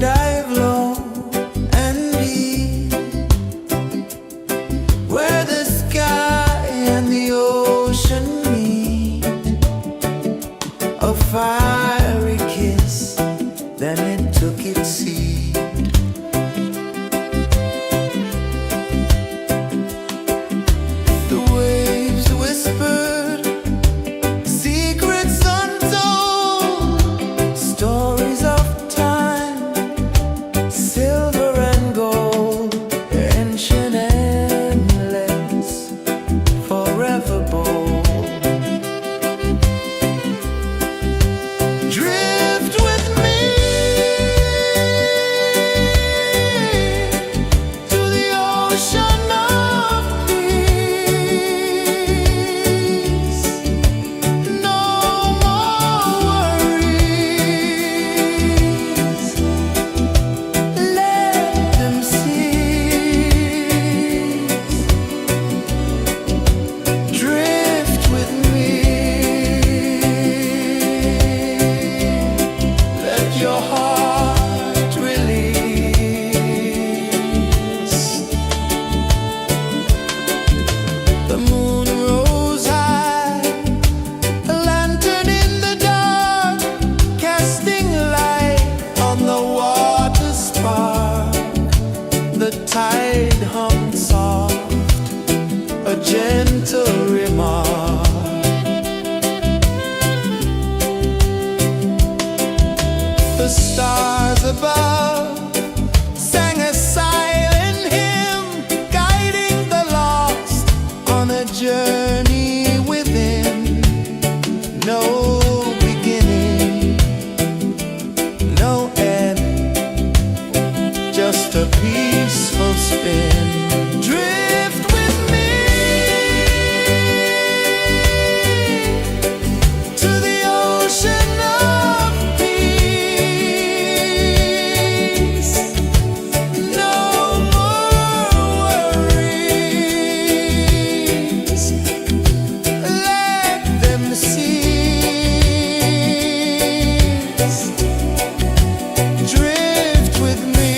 dive low and deep, where the sky and the ocean meet. A fiery kiss, then it took its seed. The waves whispered secrets untold, stories of time, silver and gold, ancient, endless, forever bold. Drift with me to the ocean of peace. No more worries, let them cease. Drift with me, let your heart release. The moon rose high, a lantern in the dark, casting light on the water spark. The tide hummed soft, a gentle remark. The stars above sang a silent hymn, guiding the lost on a journey within. No beginning, no end, just a peaceful spin. Drift with me to the ocean of peace. No more worries, let them cease. Drift with me.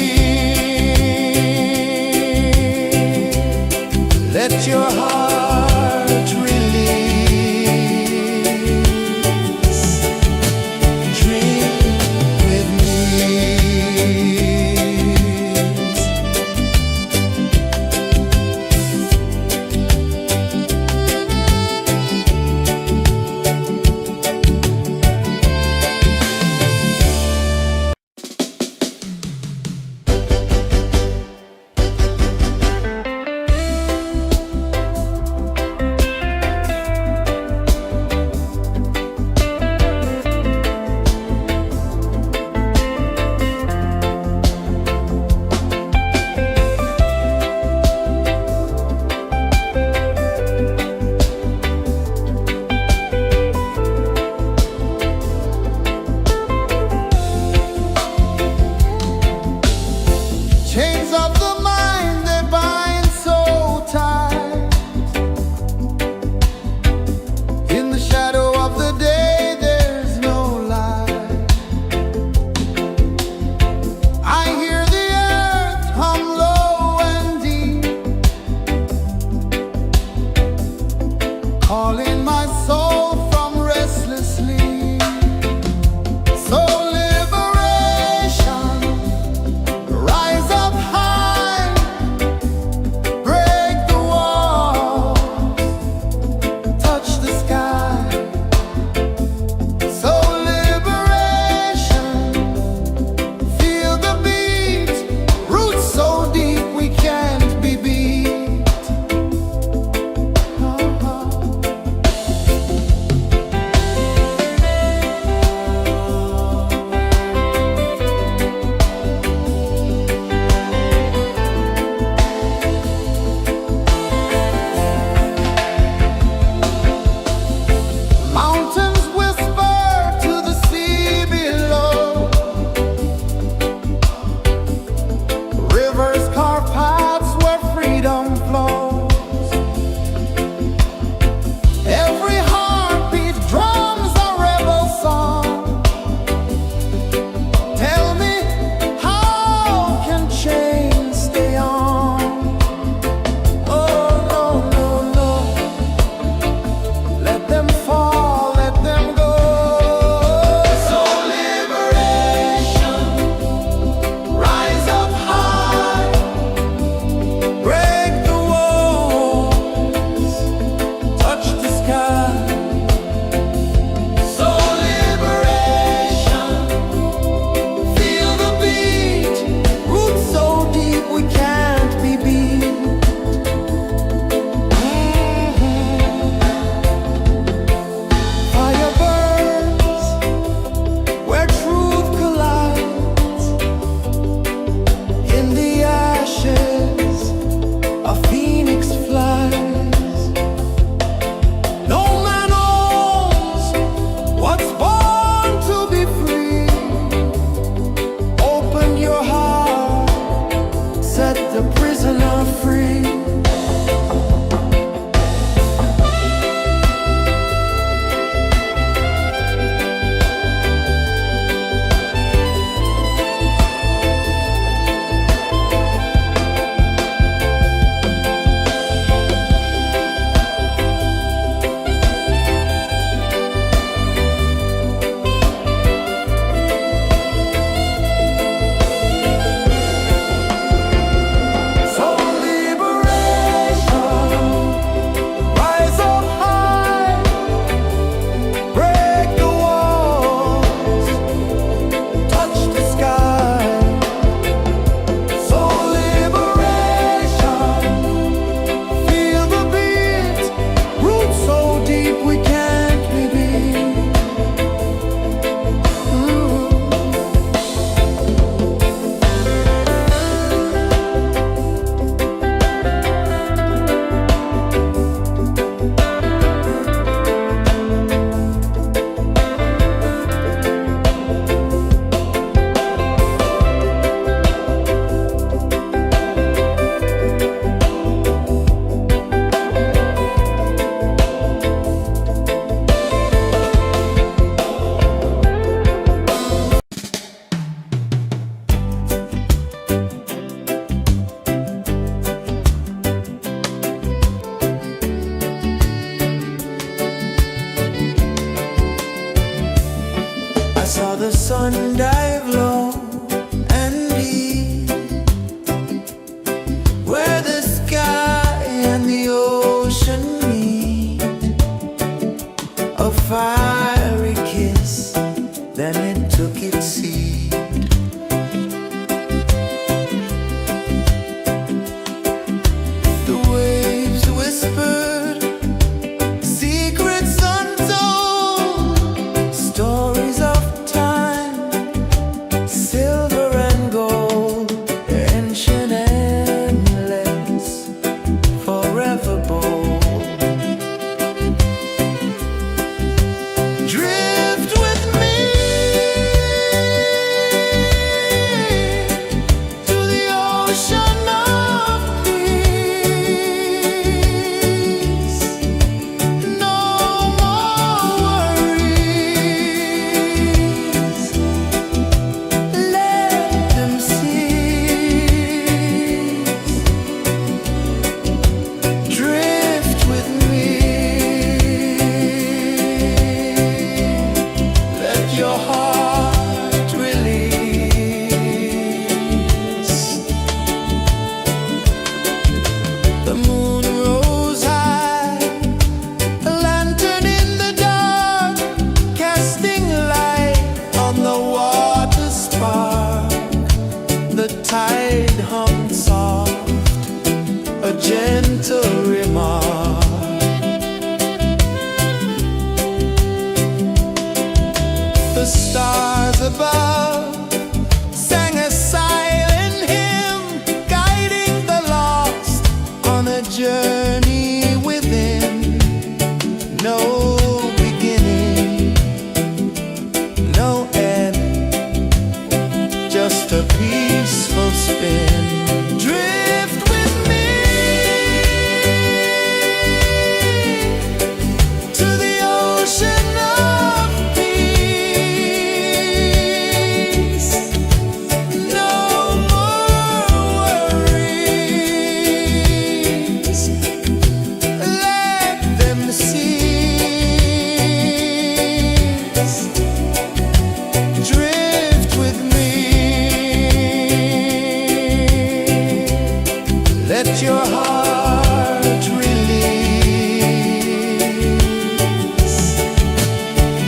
the tide hung soft, a gentle remark. The stars above sang a silent hymn, guiding the lost on a journey within. No beginning, no end, just a peaceful spin. Drift with me to the ocean of peace. No more worries, let them cease. Drift with me, let your heart release.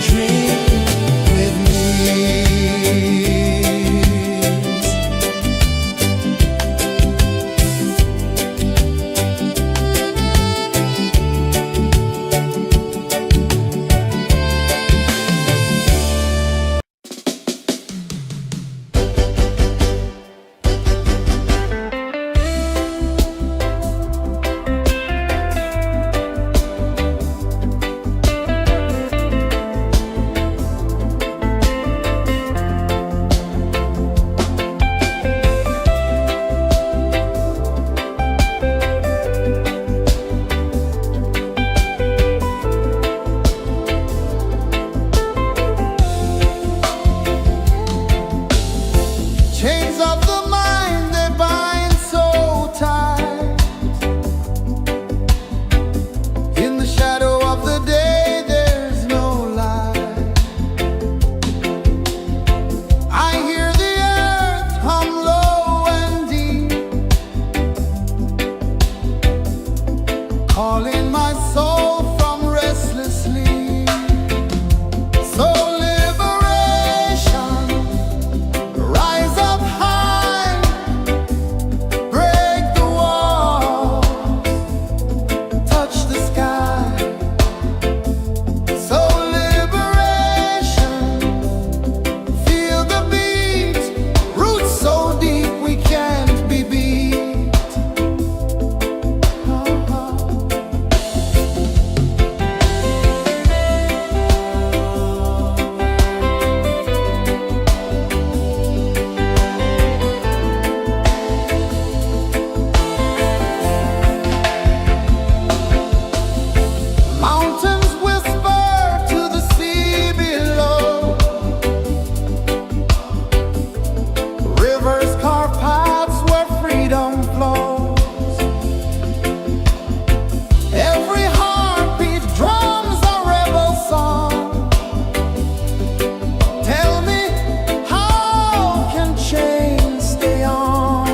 Dream with me. Chains of the mind, they bind so tight. In the shadow of the day, there's no light. I hear the earth hum low and deep, calling my soul from restless sleep. So liberation, rise up high, break the walls, touch the sky. So liberation, feel the beat, roots so deep we can't be beat. Mountains whisper to the sea below, rivers carve paths where freedom flows. Every heartbeat drums a rebel song. Tell me, how can chains stay on?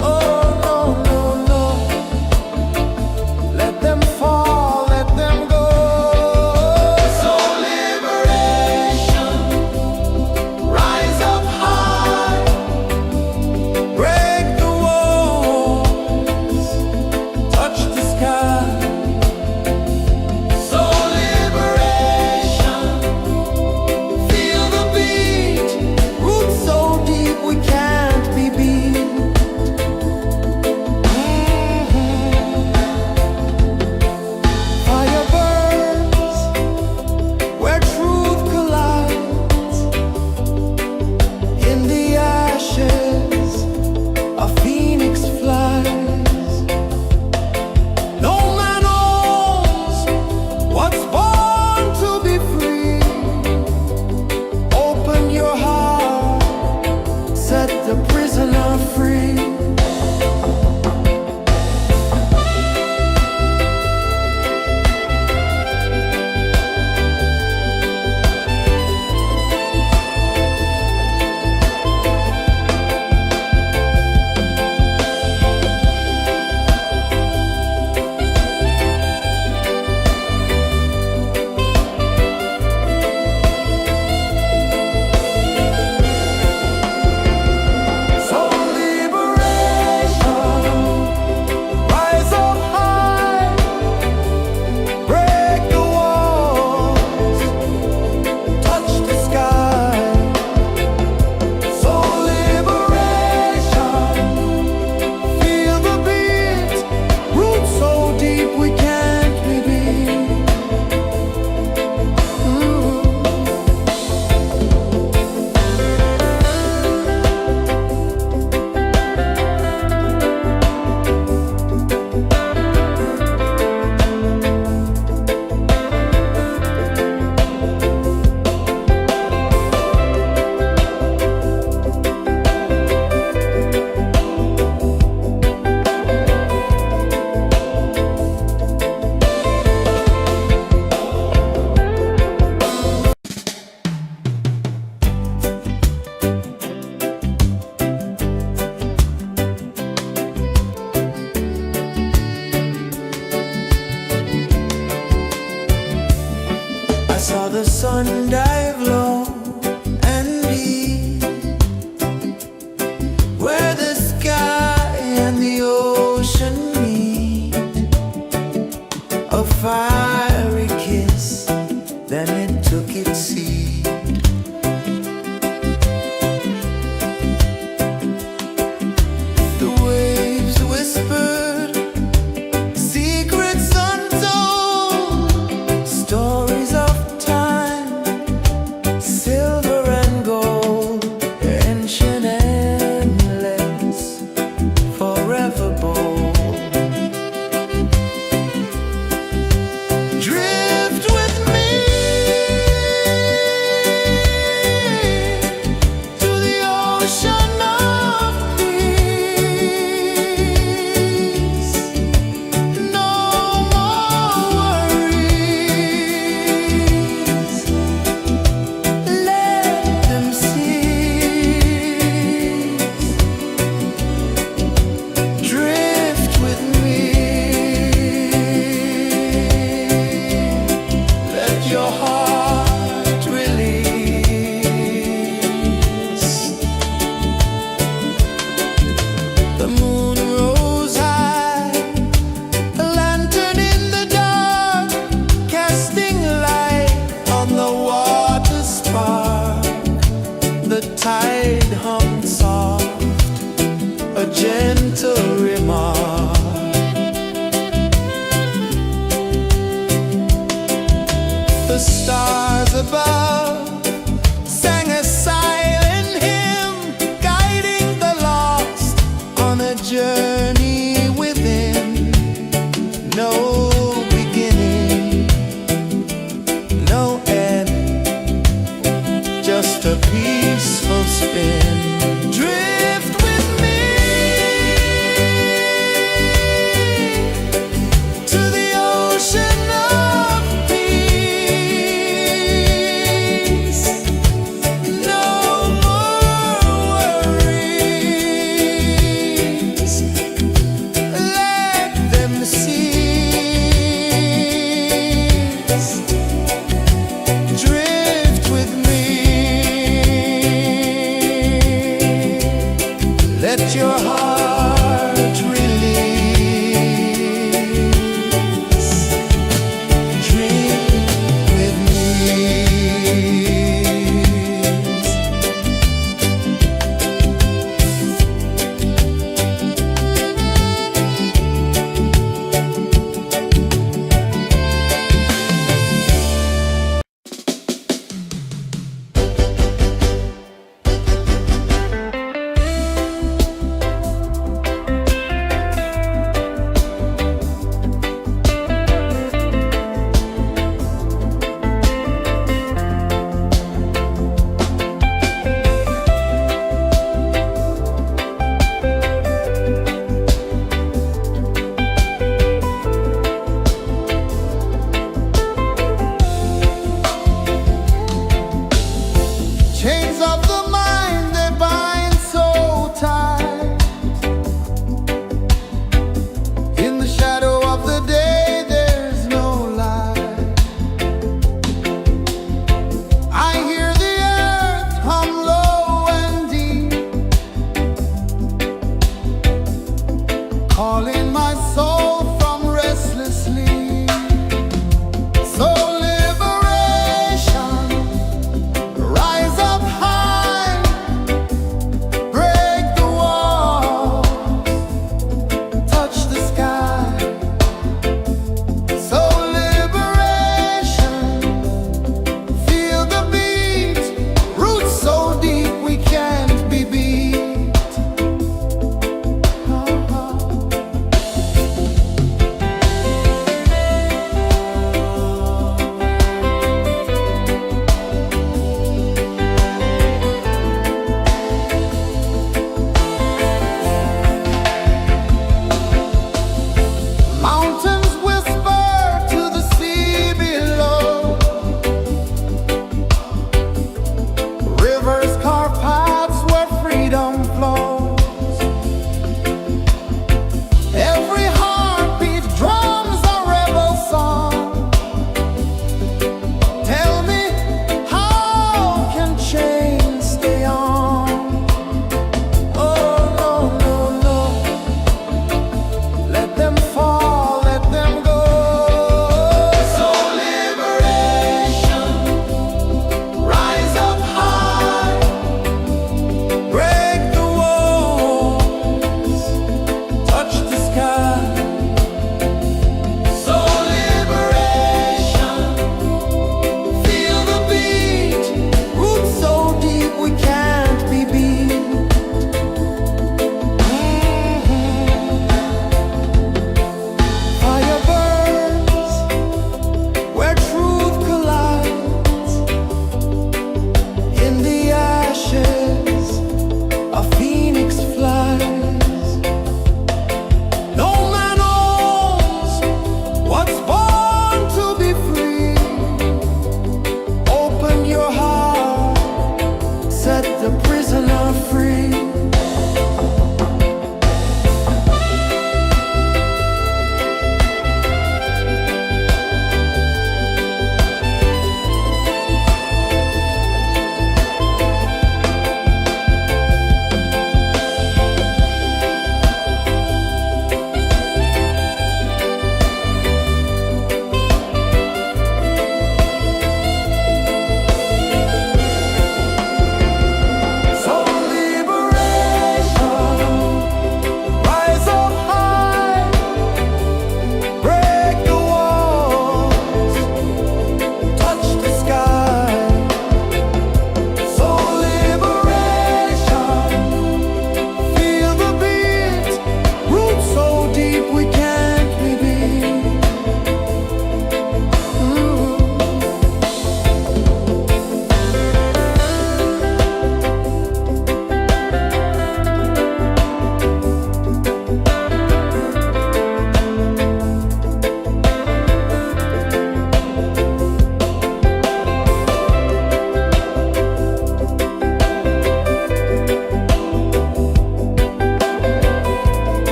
Oh no, no, no, let them fall, let them go. So liberation, rise up high, break the walls, touch the sky. So liberation, feel the beat, roots so deep we can't be beat. Fire burns where truth collides. In the ashes, a phoenix flies. No man owns what's born to be free. Open your heart, set the prisoner free. where the sky and the ocean meet. A fiery kiss, then it took its seat. The waves whispered secrets untold, stories of time, silver and gold, ancient, endless, forever bold. Drift with me to the ocean of peace. No more worries, let them cease. Drift with me, let your heart release. The moon rose high, a lantern in the dark, casting light on the water spark. The tide hummed soft, a gentle remark. The stars above sang a silent hymn, guiding the lost on a journey within. No beginning, no end, just a peaceful spin. Drift with me to the ocean of peace. No more worries, let them cease. Drift with me, let your heart release. Drift with me.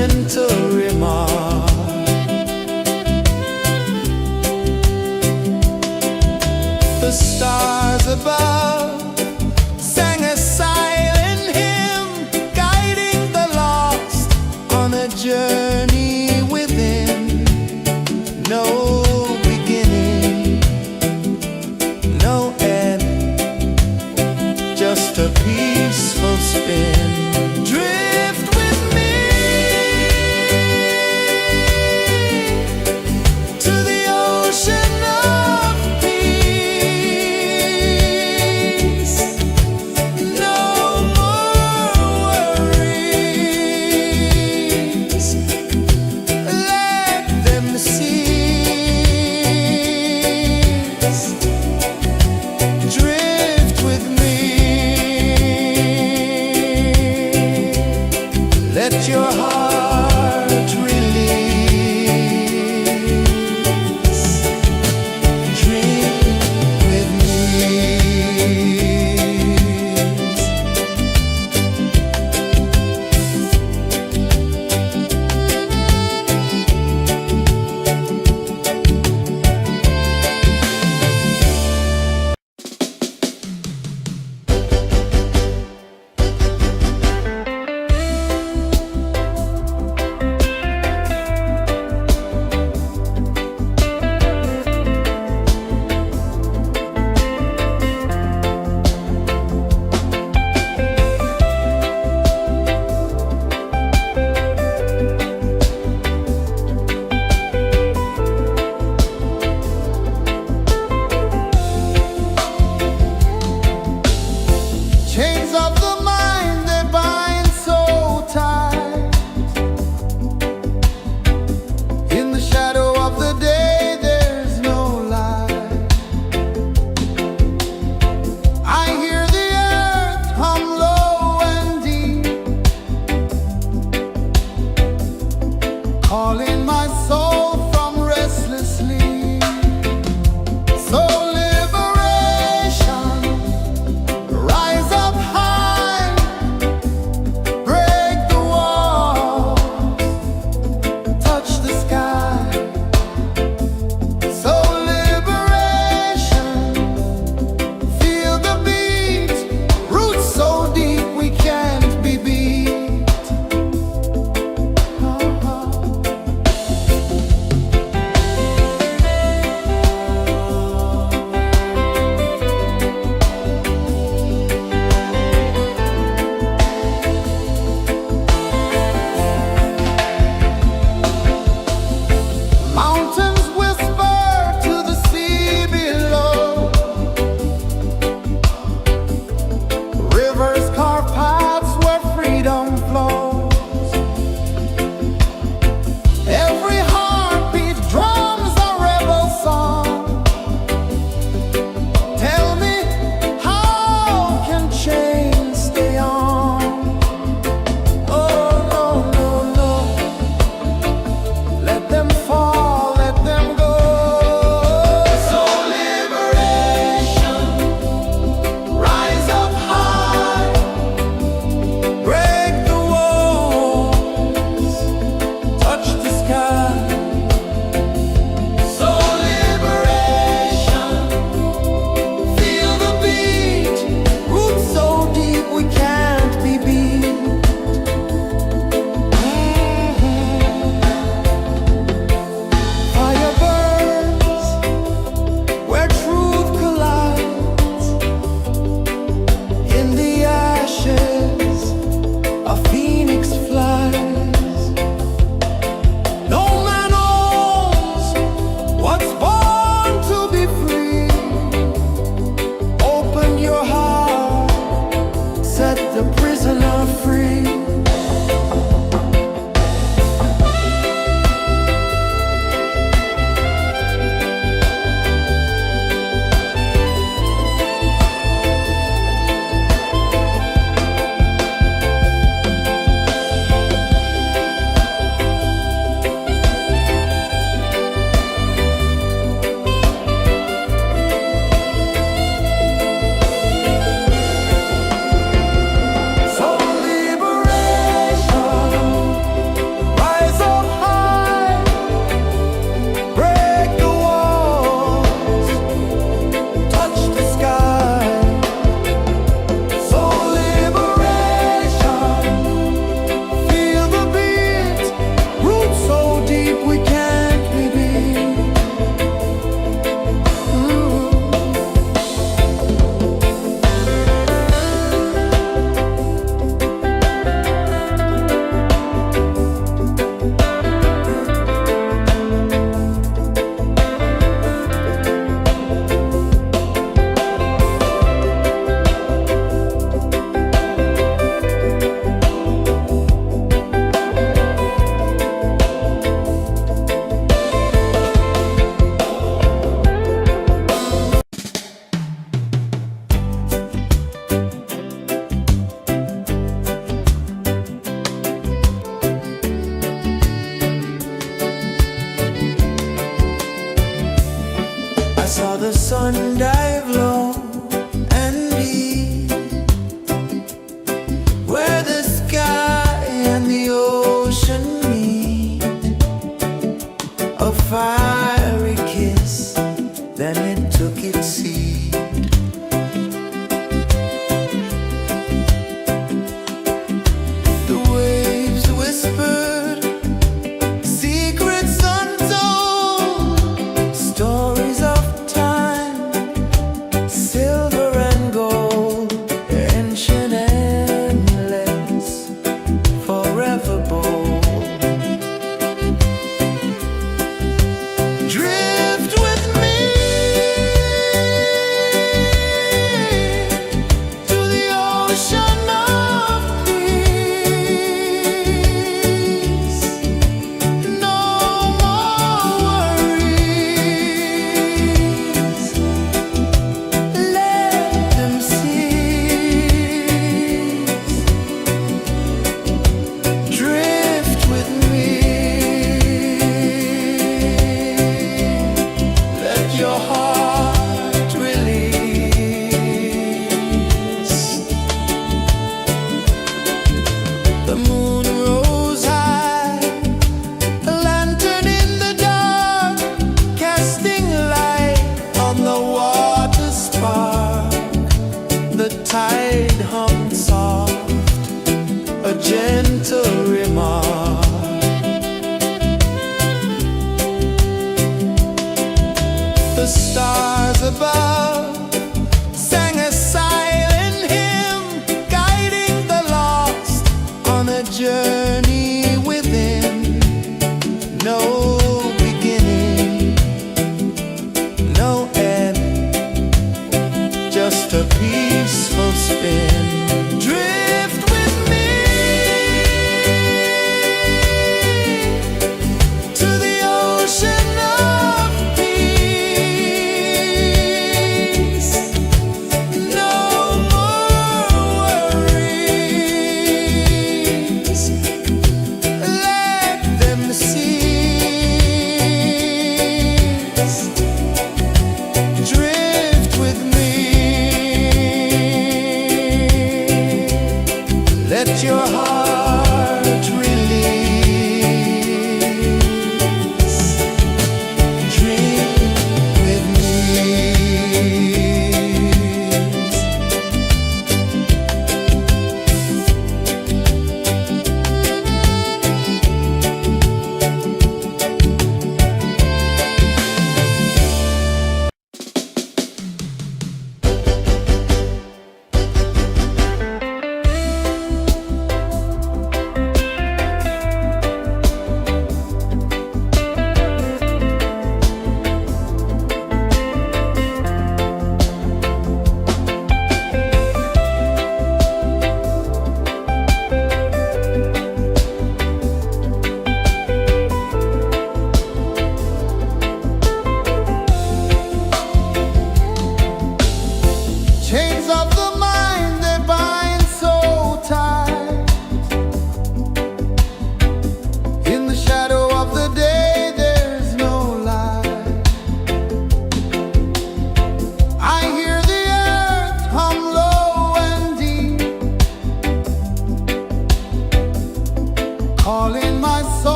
gentle remark. The stars above sang a silent hymn, guiding the lost on a journey within. No beginning, no end, just a peaceful spin. Drift with me to the ocean of peace. No more worries, let them cease. Drift with me, let your heart release. Dream with me. Chains of the mind, they bind so tight. In the shadow of the day, there's no light. I hear the earth hum low and deep, calling my soul from restless sleep. So liberation, rise up high, break the walls, touch the sky. So liberation, feel the beat, roots so deep we can't be beat.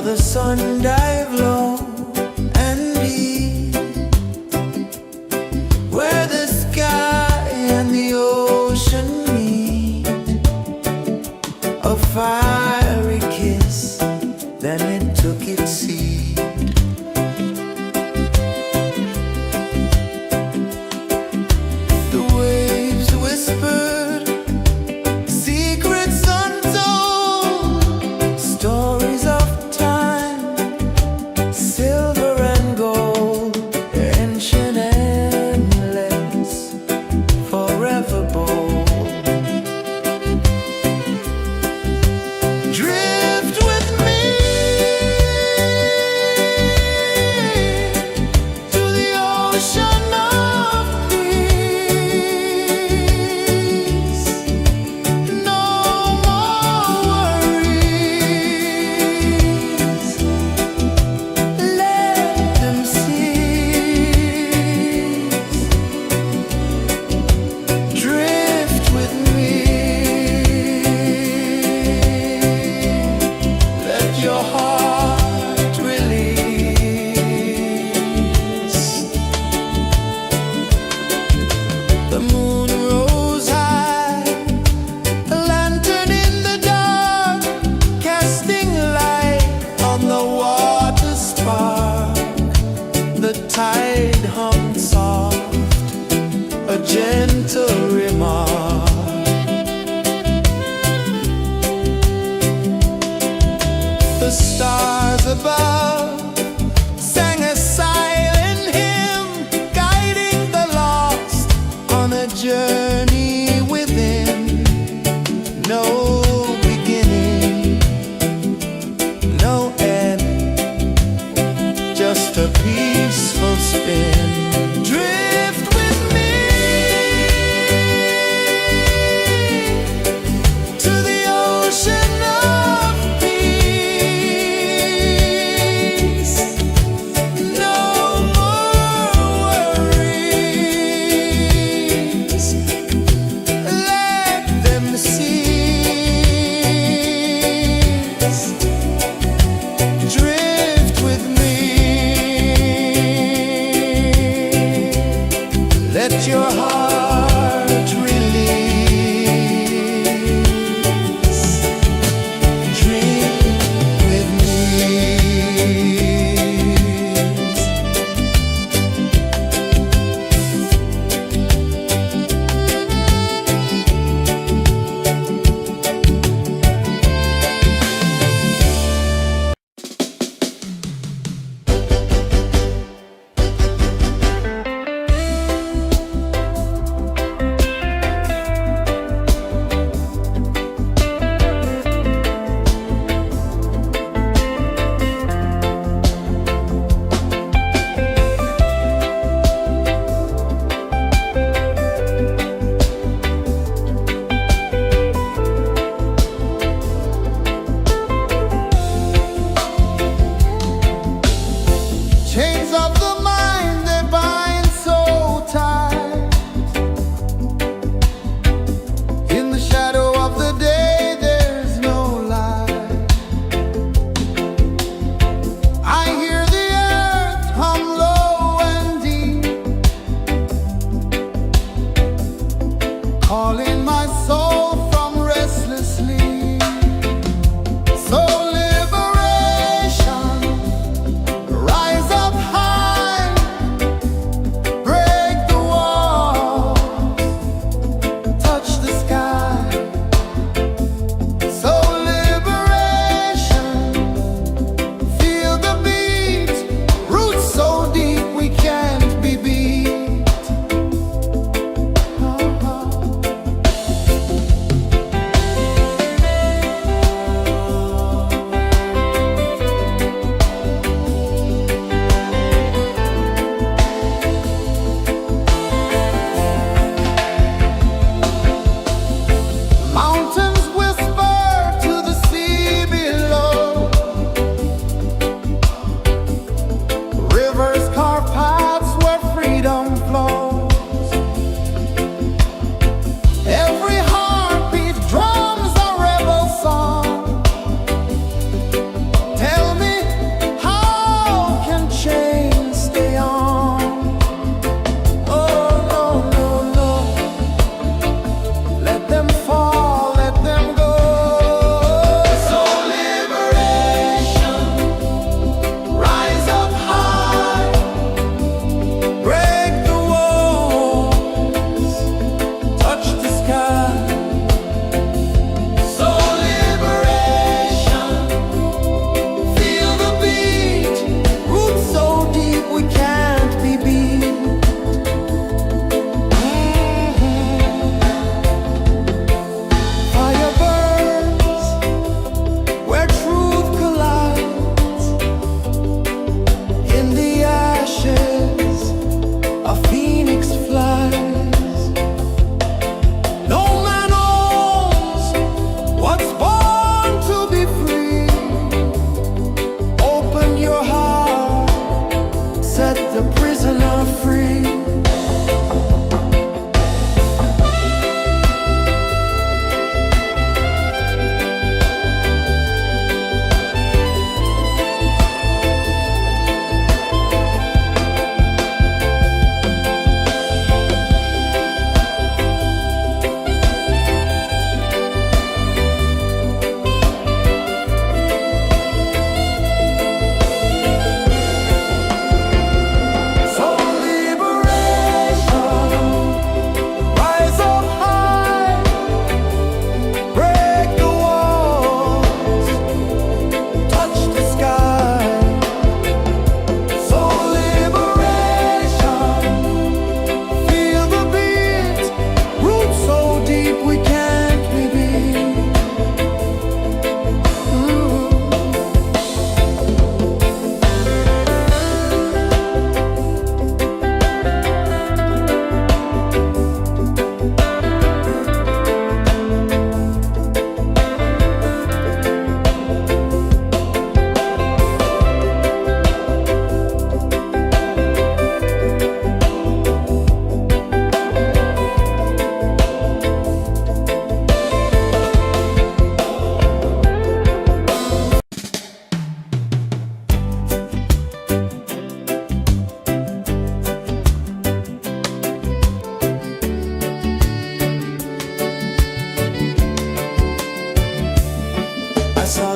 the sun dive low and deep, where the sky and the ocean meet. A fiery kiss, then it took its seed. The waves whispered secrets untold, stories of time, silver and gold, ancient, endless, forever bold. Drift with me to the ocean of peace. No more worries, let them cease. Drift with me, let your heart release. The moon rose high, a lantern in the dark, casting light on the water spark. The tide hummed soft, a gentle remark. The stars above sang a silent hymn, guiding the lost on a journey within. No beginning, no end, just a peaceful spin. Drift with me to the ocean of peace.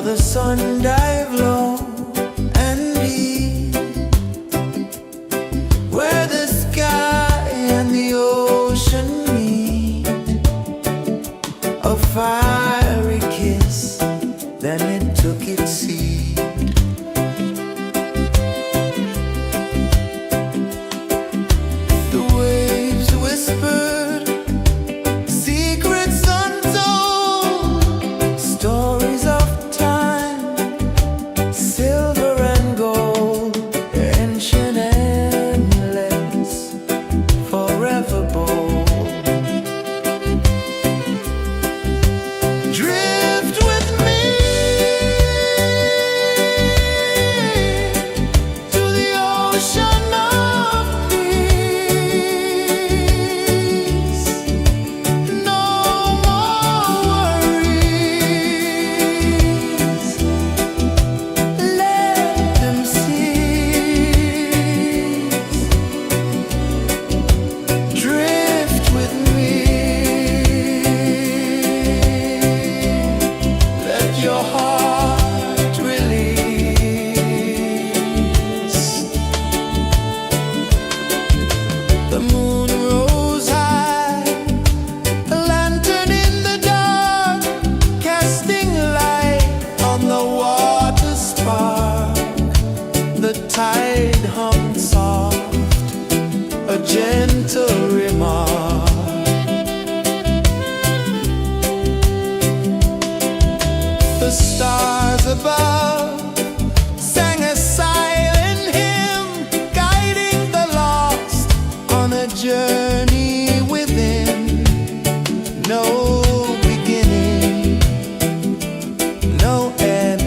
the sun dive low and deep, where the sky and the ocean meet, a fiery kiss, then it took its seed. The waves whispered secrets untold, stories of time, silver and gold, ancient, endless, forever bold. Drift with me to the ocean of peace. No more worries, let them cease. Drift with me, let your heart release. The moon rose high, a lantern in the dark, casting light on the water spark. The tide hummed soft, a gentle remark. The stars above sang a silent hymn, guiding the lost on a journey within. No beginning, no end,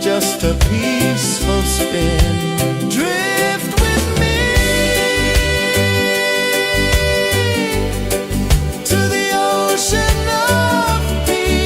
just a peaceful spin. Drift with me to the ocean of peace.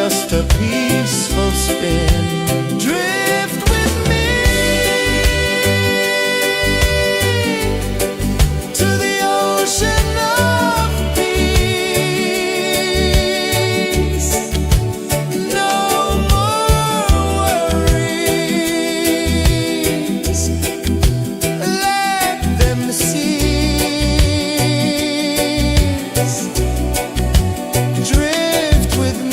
just a peaceful spin. Drift with me to the ocean of peace. No more worries, let them cease. Drift with me.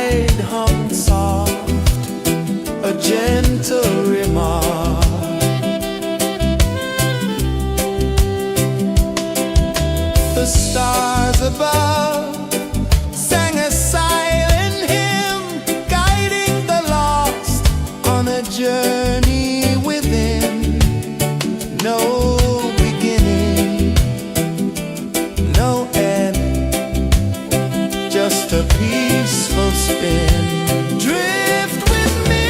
tide hung soft, a gentle remark. The stars above sang a silent hymn, guiding the lost on a journey within. No beginning, no end, just a peaceful spin. Drift with me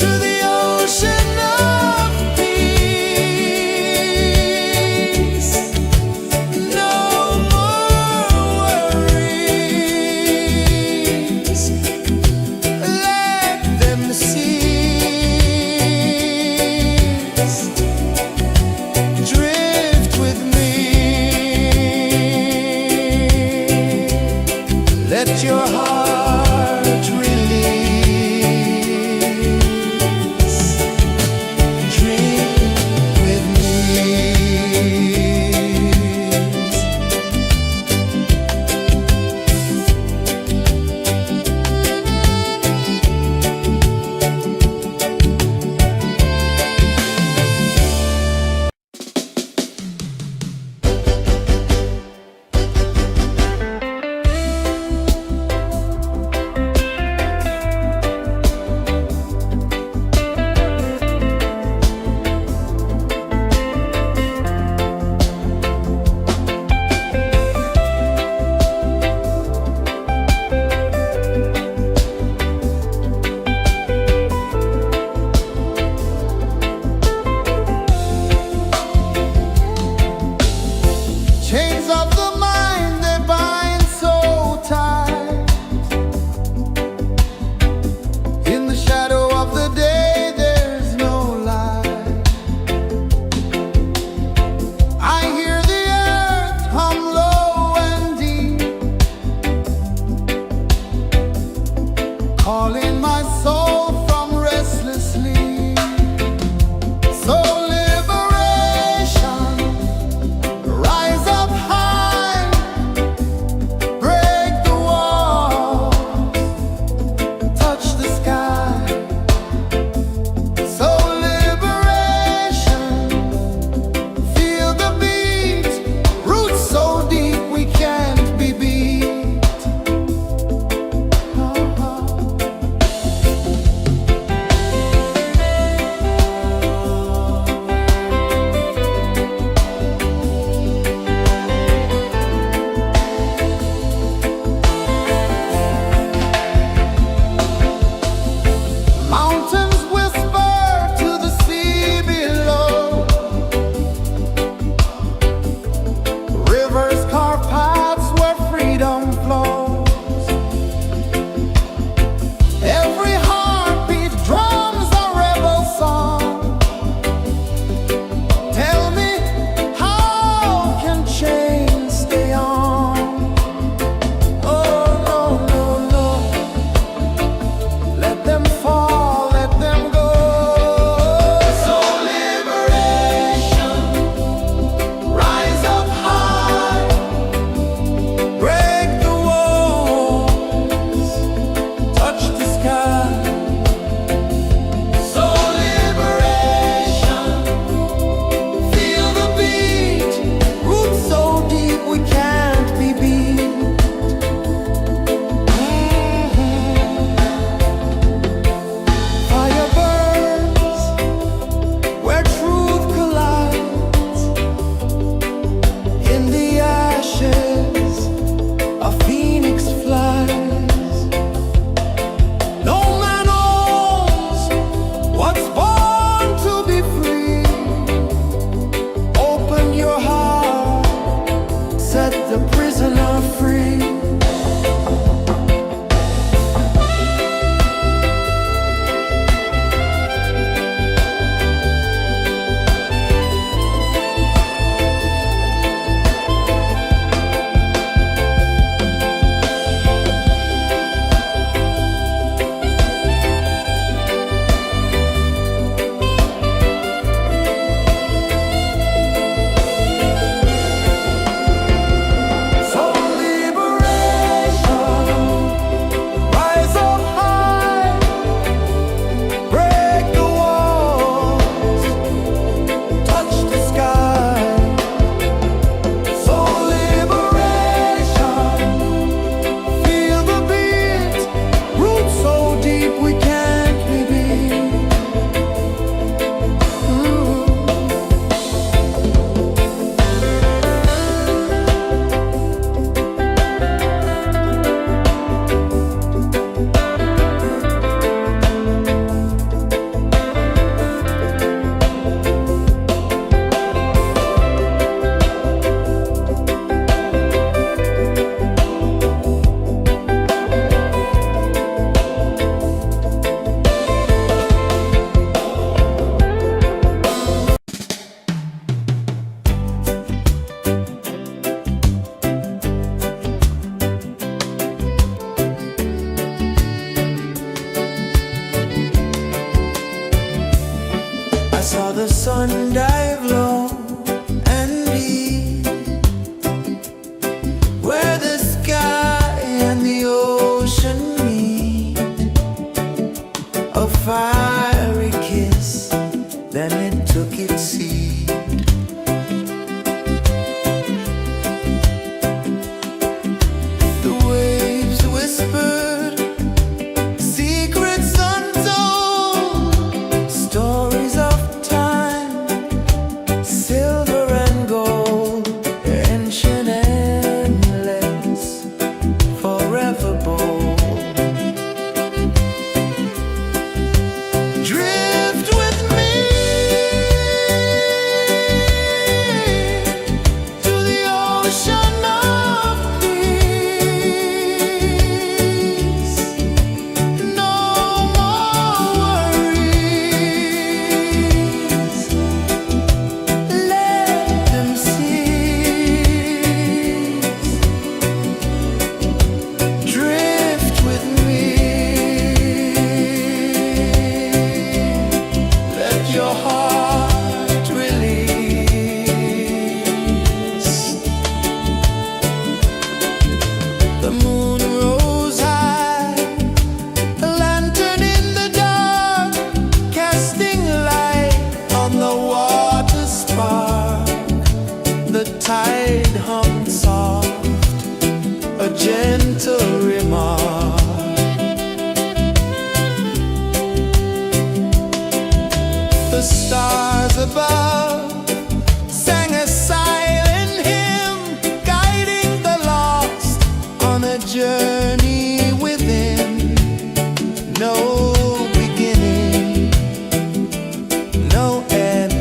to the ocean of peace. No more worries, let them cease. Drift with me, let your heart release. Drift with me. Chains of the mind, they bind so tight. In the shadow of the day, there's no light. I hear the earth hum low and deep, calling my soul from restless sleep. So liberation, rise up high, break the walls, touch the sky. So liberation, feel the beat, roots so deep we can't be beat. Mountains whisper to the sea below, rivers carve paths where freedom flows. Every heartbeat drums a rebel song. Tell me, how can chains stay on? Oh no, no, no, let them fall, let them go. So liberation, rise up high, Break the walls, touch the sky. so liberation, feel the beat, roots so deep we can't be beat. Fire burns where truth collides. In the ashes, a phoenix flies. No man owns what's born to be free. Open your heart, set the prisoner free. So gentle remark. The stars above sang a silent hymn, guiding the lost on a journey within. No beginning, no end,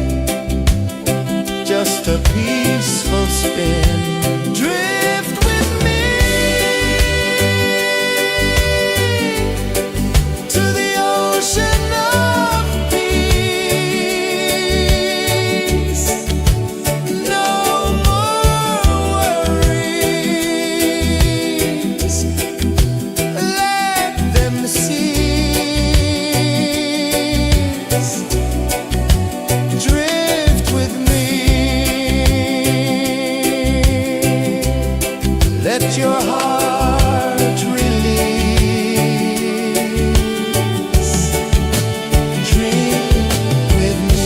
just a peaceful spin. Drift with me to the ocean of peace. No more worries, let them cease. Drift with me, let your heart release. Dream with me.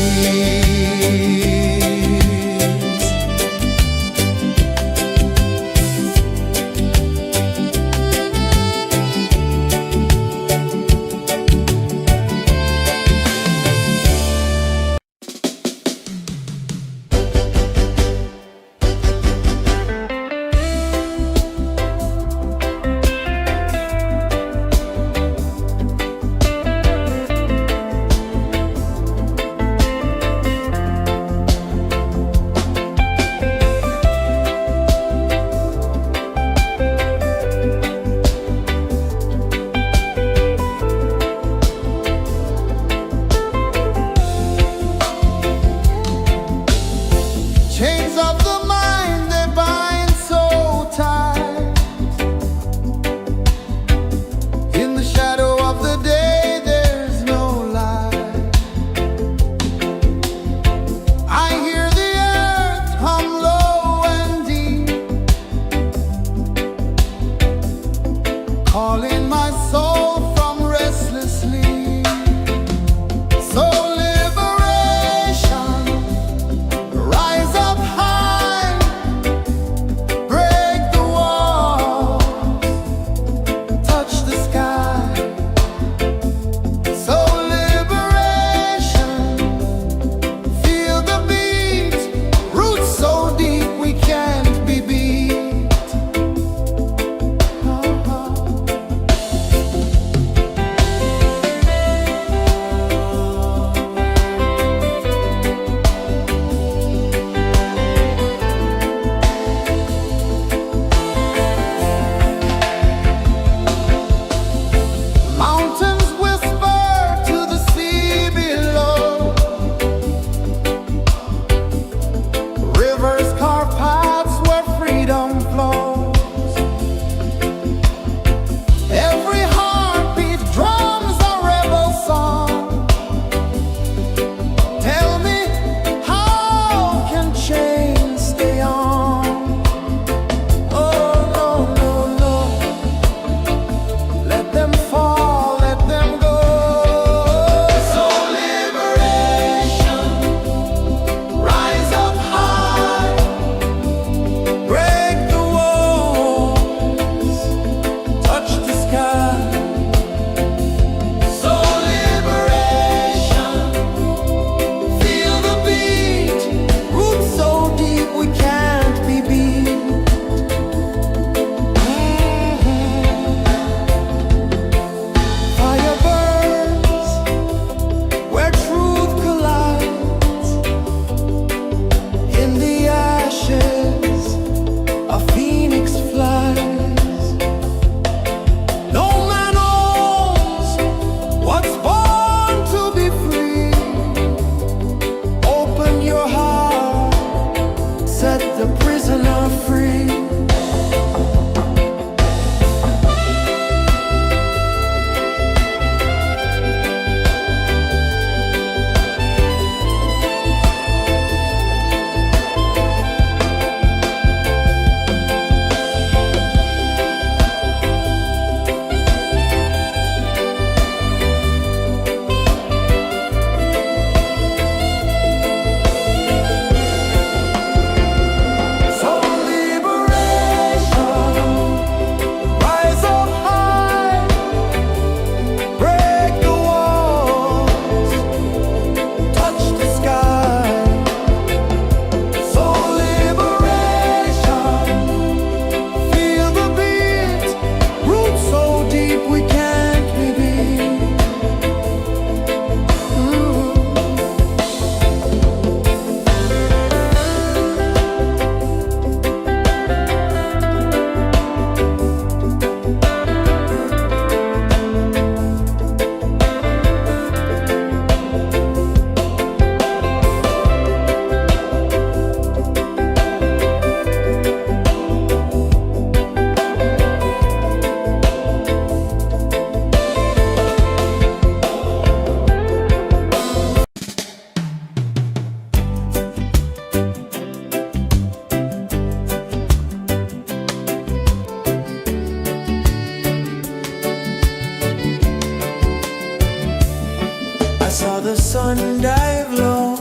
sun dive low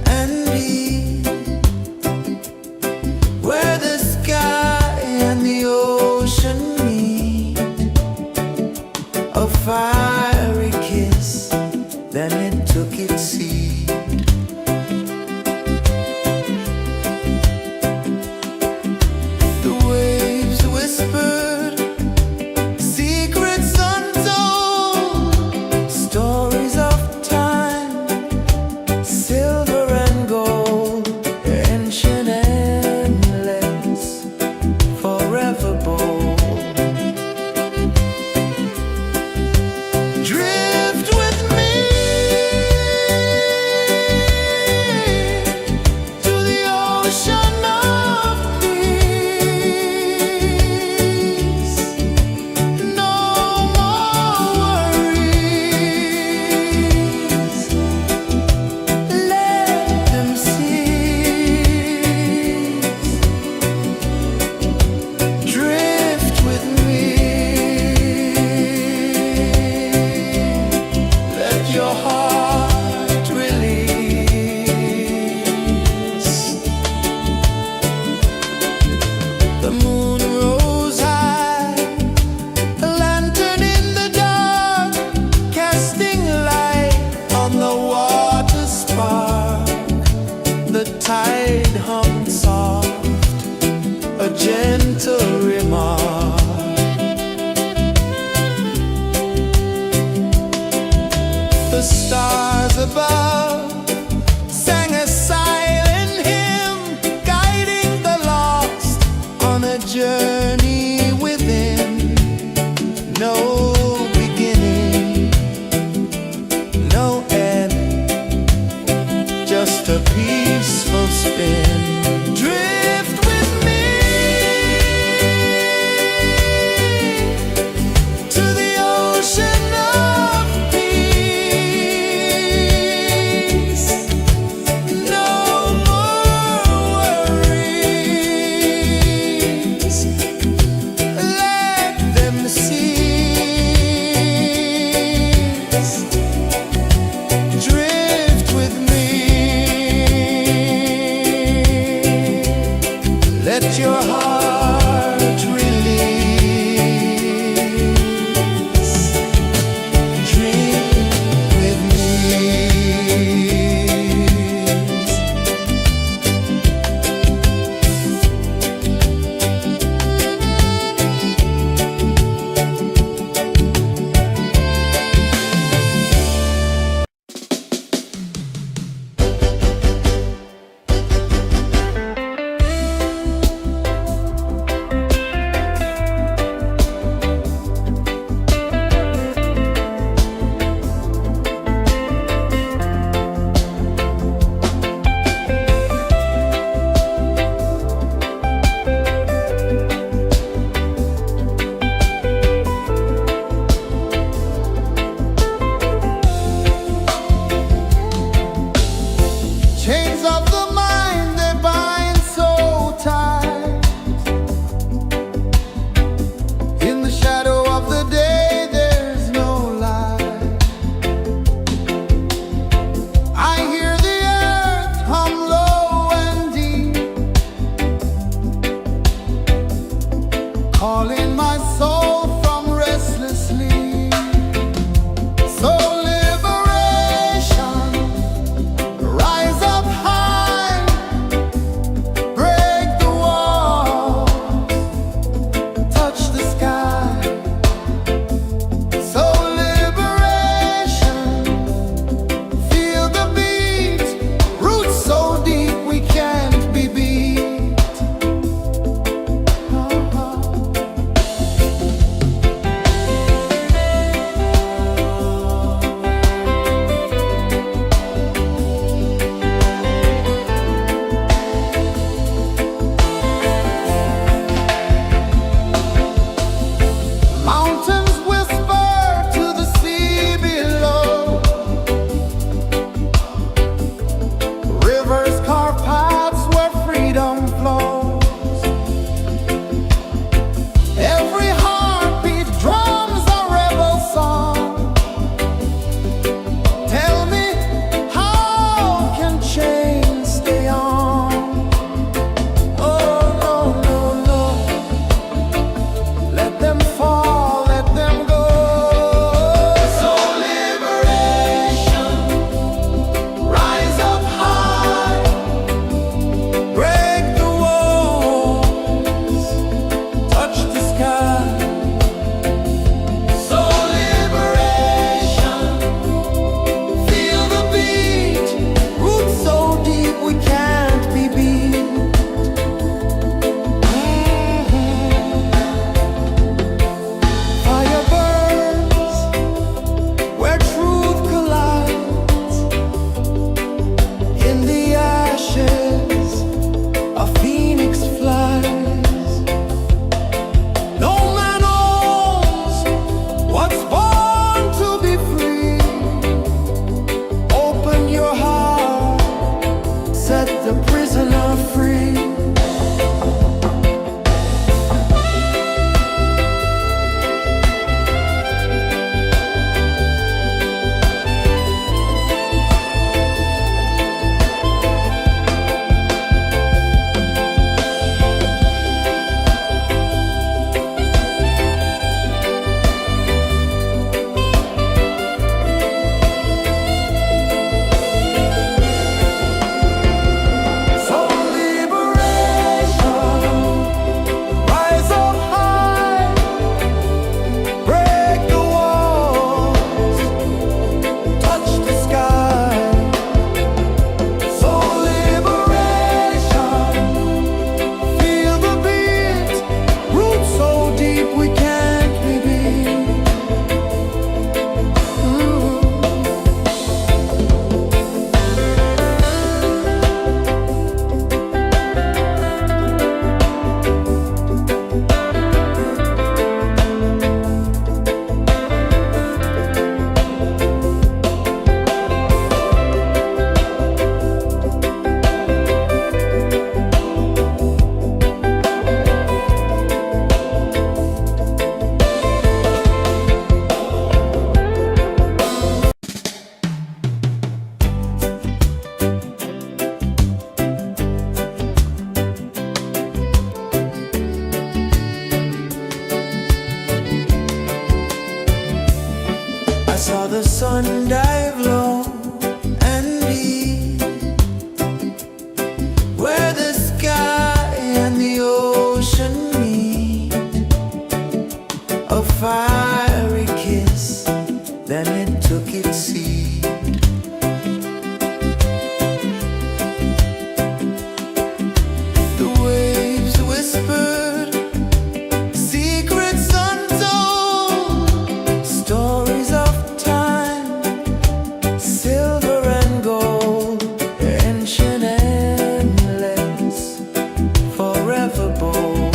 and deep, where the sky and the ocean meet. A fiery kiss, then it took its seed. The waves whispered secrets untold, stories of time, silver and gold, ancient, endless, forever bold. Drift with me to the ocean of peace. No more worries, let them cease. Drift with me, let your heart release. The moon rose high, a lantern in the dark, casting light on the water spark. The tide hummed soft, a gentle remark. The stars above sang a silent hymn, guiding the lost on a journey within. No beginning, no end, just a peaceful spin. Drift with me to the ocean of peace. No more worries, let them cease. Drift with me, let your heart release. Drift with me. Chains of the mind, they bind so tight. In the shadow of the day, there's no light. I hear the earth hum low and deep, calling my soul from restless sleep. So liberation, rise up high, break the wall, touch the sky. So liberation, feel the beat, roots so deep we can't be beat. sun dive low and deep, where the sky and the ocean meet. A fiery kiss, then it took its seed. The waves whispered secrets untold, stories of time, silver and gold, ancient, endless, forever bold.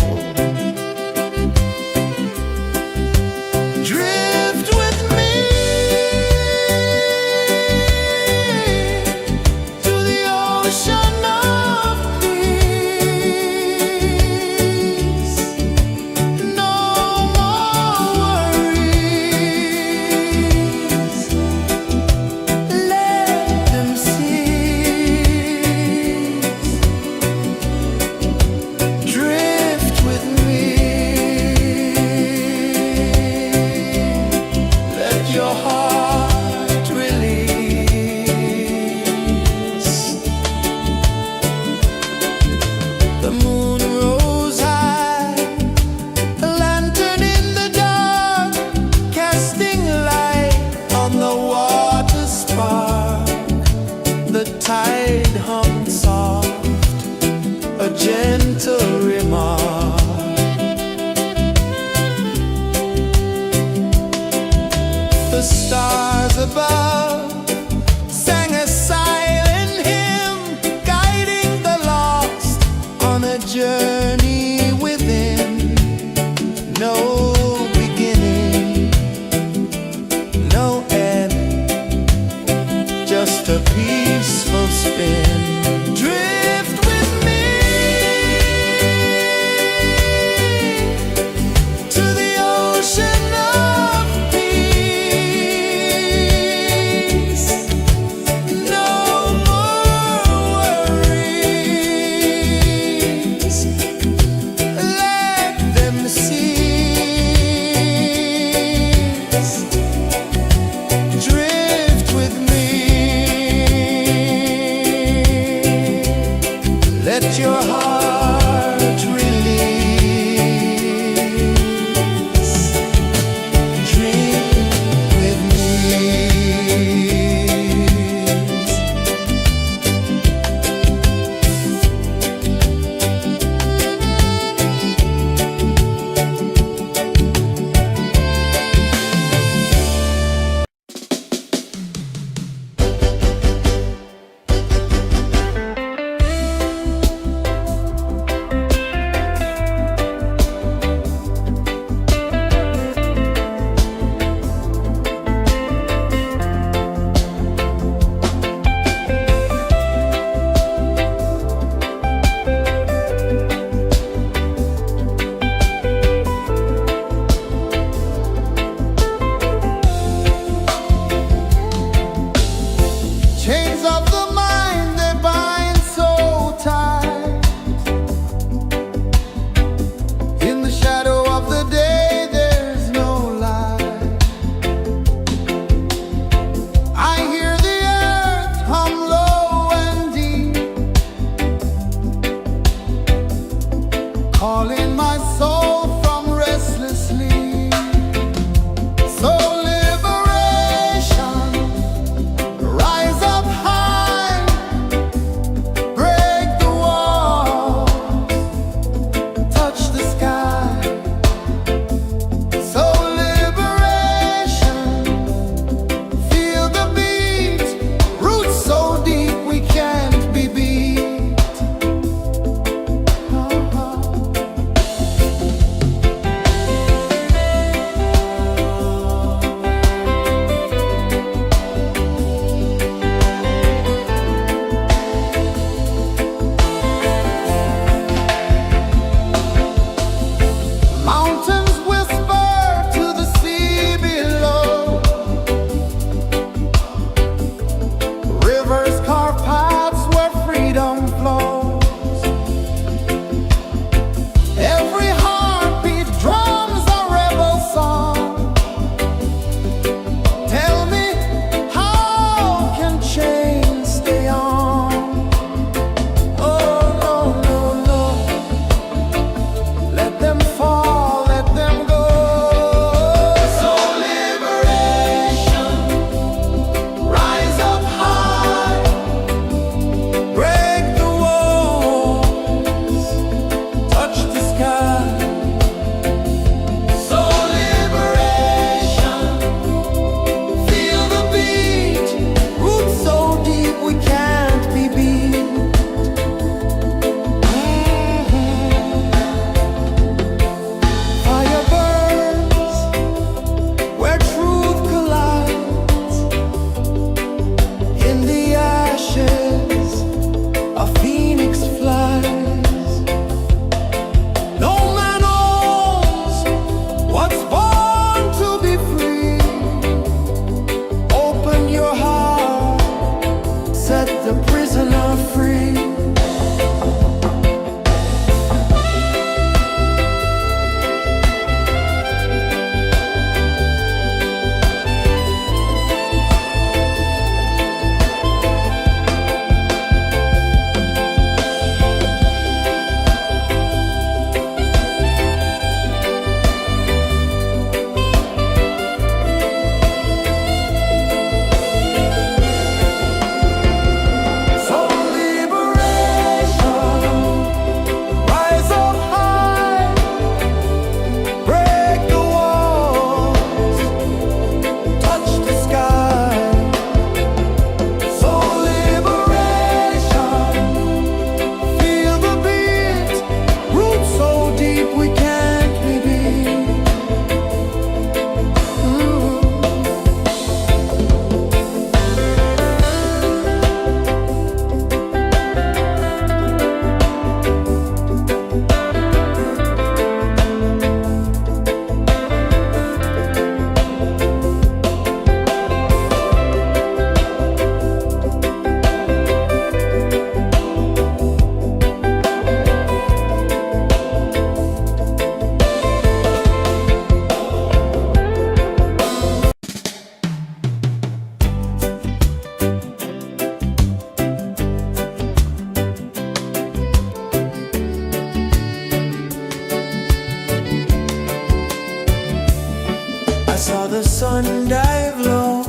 the sun dive low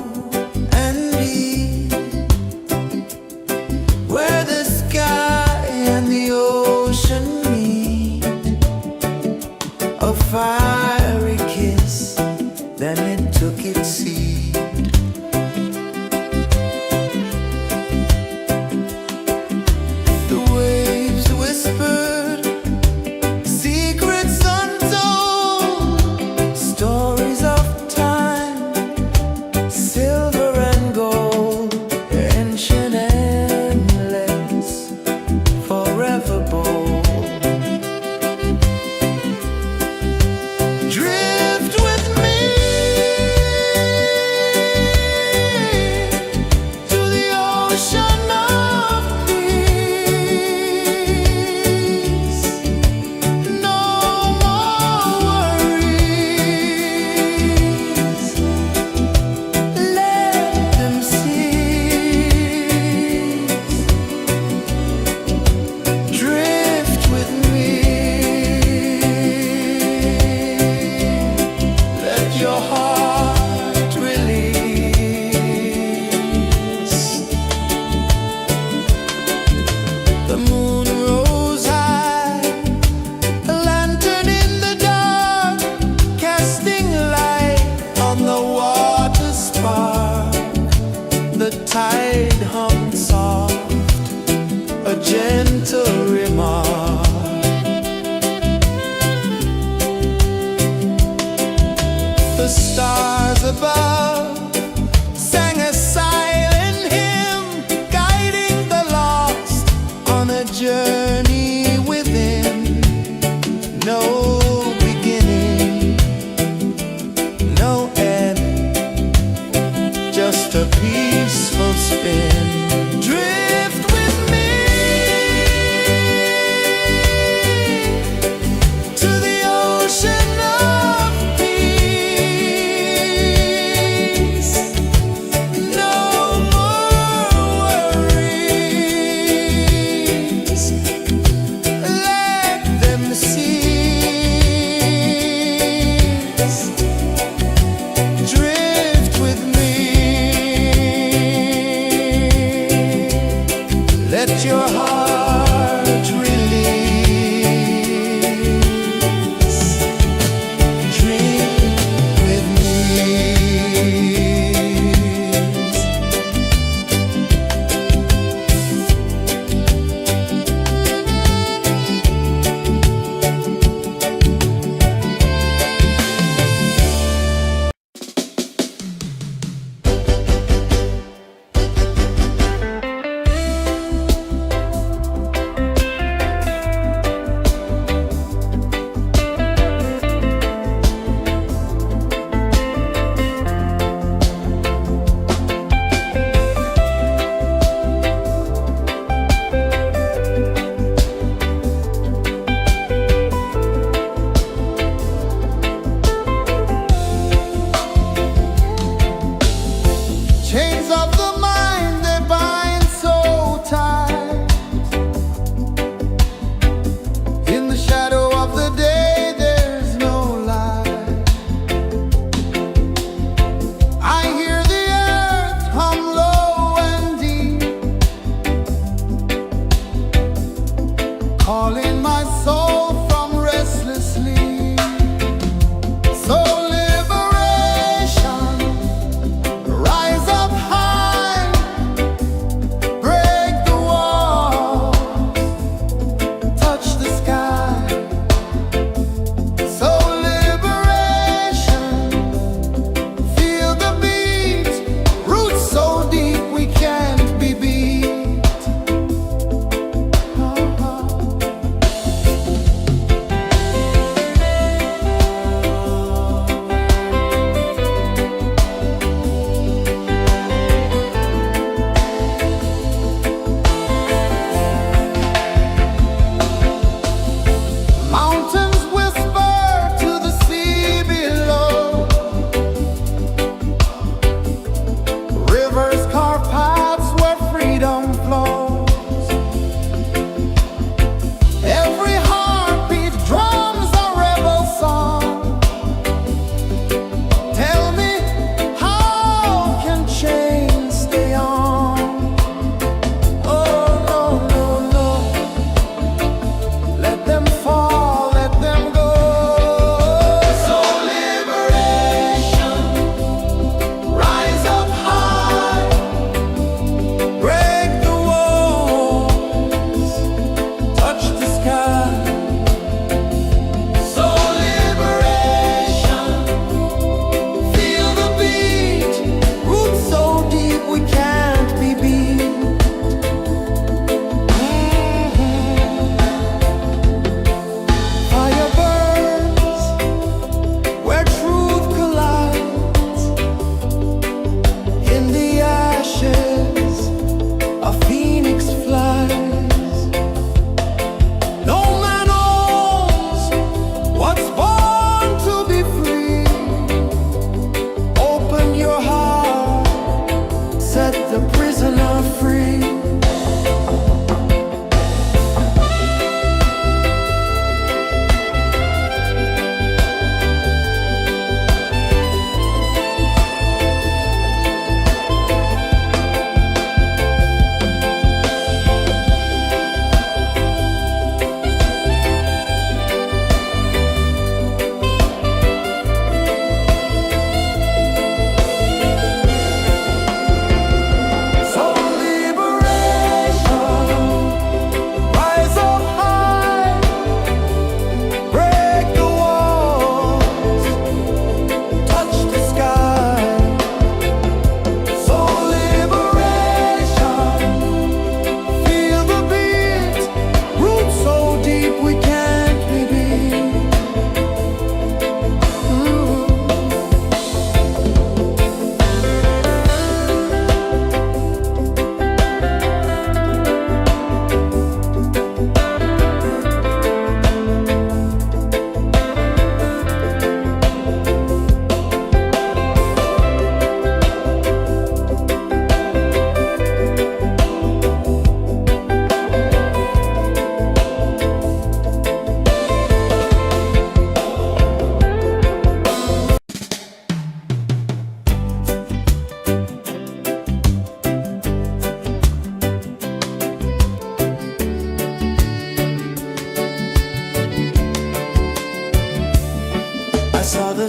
and deep, where the sky and the ocean meet, a fiery kiss, then it took its seed. The waves whispered secrets untold, stories of time, silver and gold, ancient, endless, forever bold. Drift with me to the ocean of peace. No more worries, let them cease. Drift with me, let your heart release. The moon rose high, a lantern in the dark, casting light on the water spark. The tide hummed soft, a gentle remark. The stars above sang a silent hymn, guiding the lost on a journey within. No beginning, no end, just a peaceful spin. Drift with me to the ocean of peace.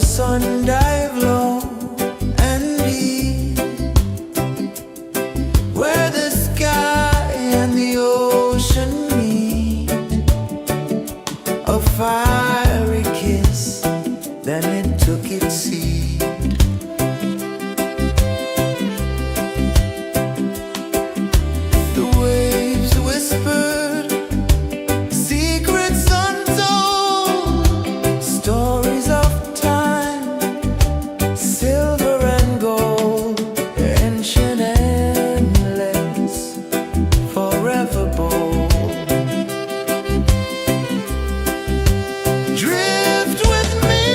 sun dive low and deep, where the sky and the ocean meet. A fiery kiss, then it took its seed. The waves whispered secrets untold, stories of time, silver and gold, ancient, endless, forever bold. Drift with me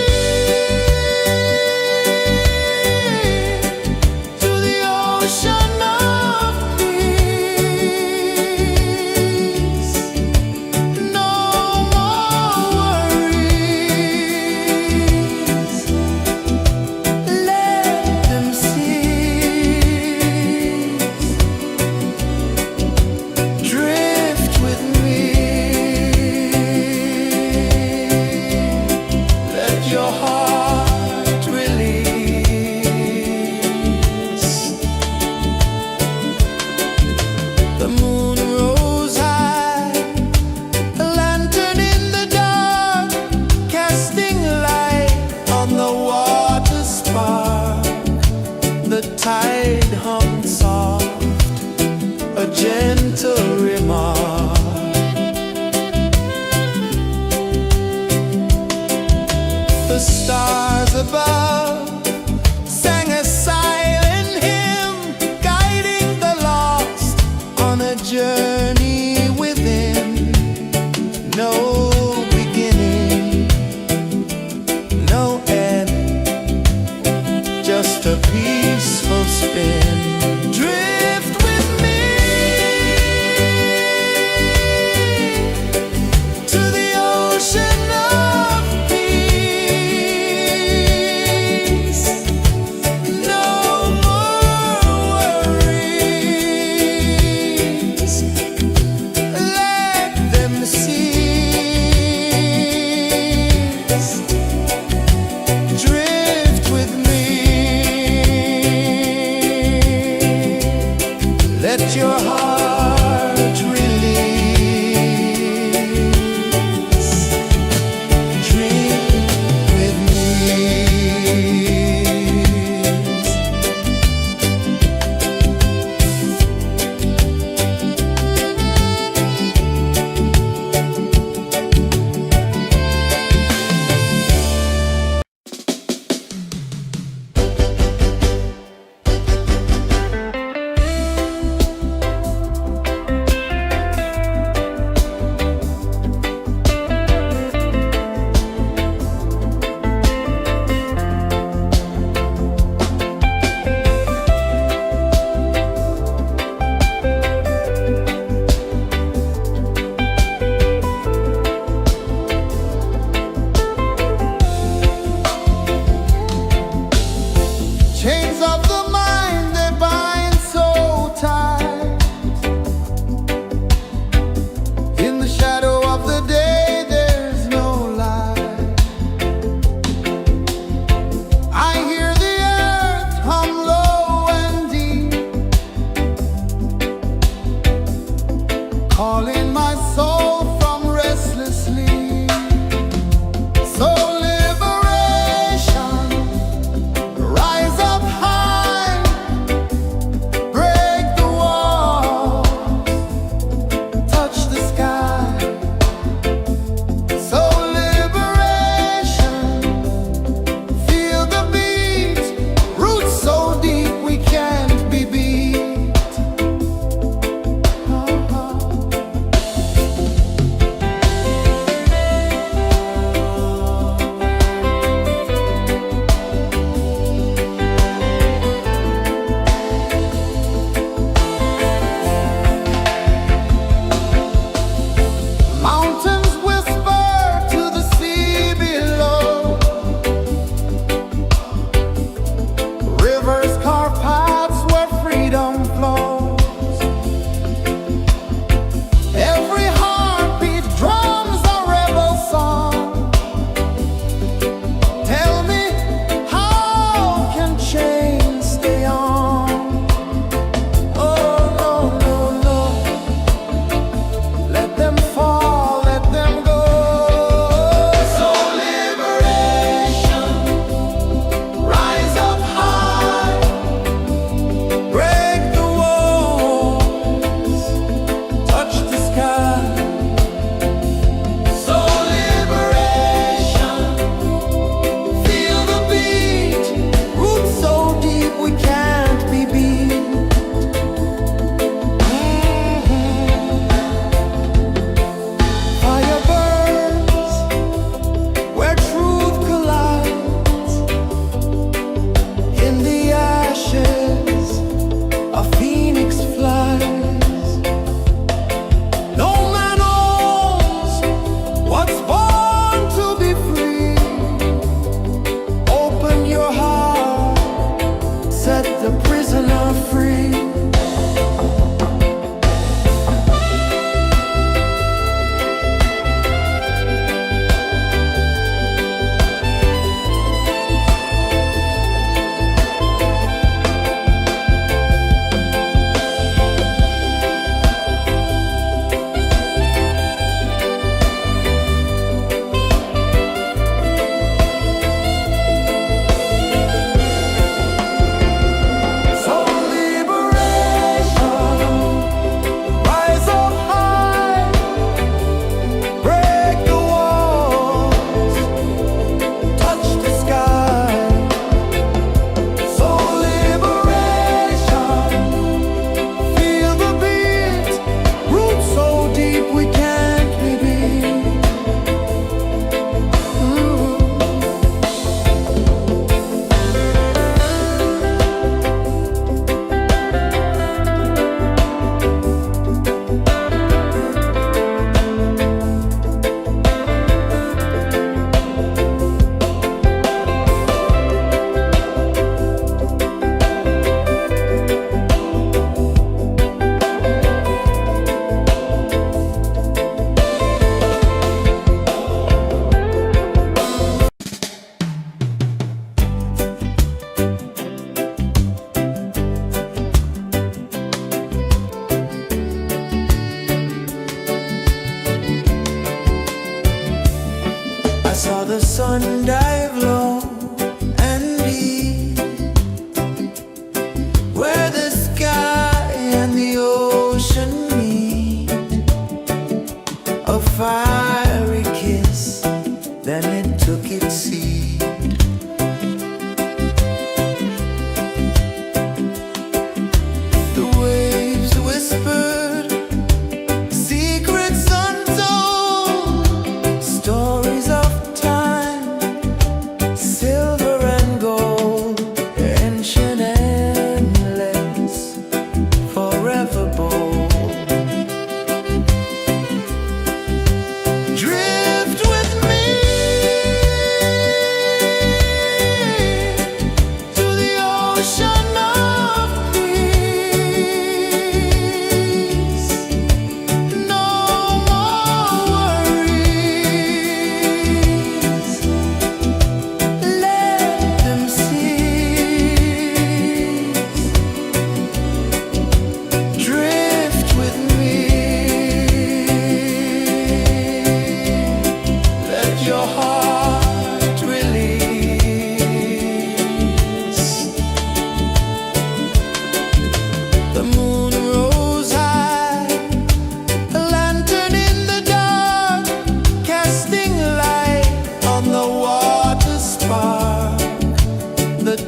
to the ocean of peace. No more worries. Let them cease. Drift with me. Let your heart release. The moon rose high, a lantern in the dark, casting light on the water spark. The tide hummed soft, a gentle remark. The stars above sang a silent hymn, guiding the lost on a journey within. No beginning, no end, just a peaceful spin. Drift with me to the ocean of peace. No more worries. Let them cease. Drift with me.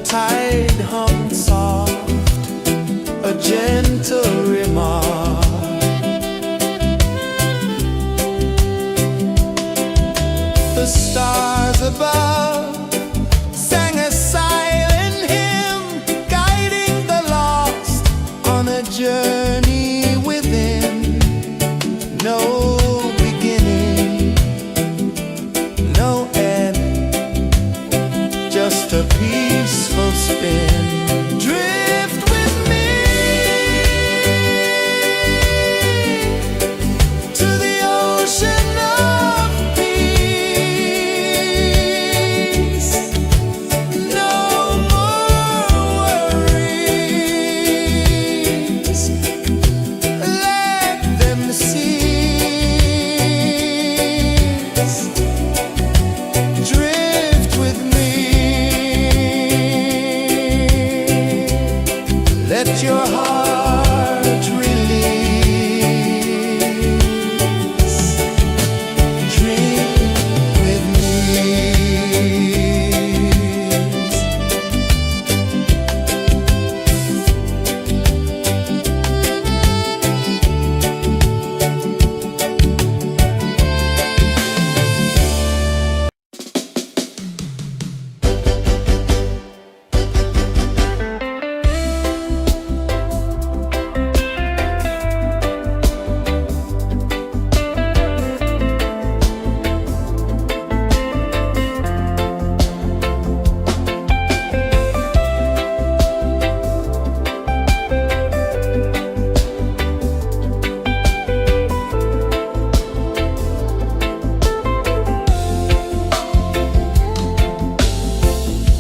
tide hung soft, a gentle remark. The stars above sang a silent hymn, guiding the lost on a journey within. No beginning, no end, just a peaceful spin. Drift with me to the ocean of peace. No more worries, let them cease. Drift with me, let your heart release. Dream with me.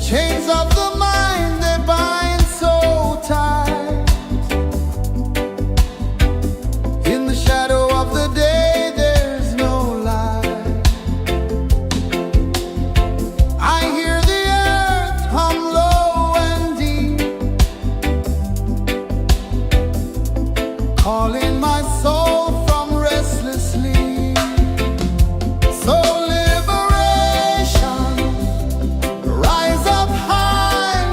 Chains of the mind, they bind so tight. In the shadow of the day, there's no light. I hear the earth hum low and deep, calling my soul from restless sleep. So liberation, rise up high,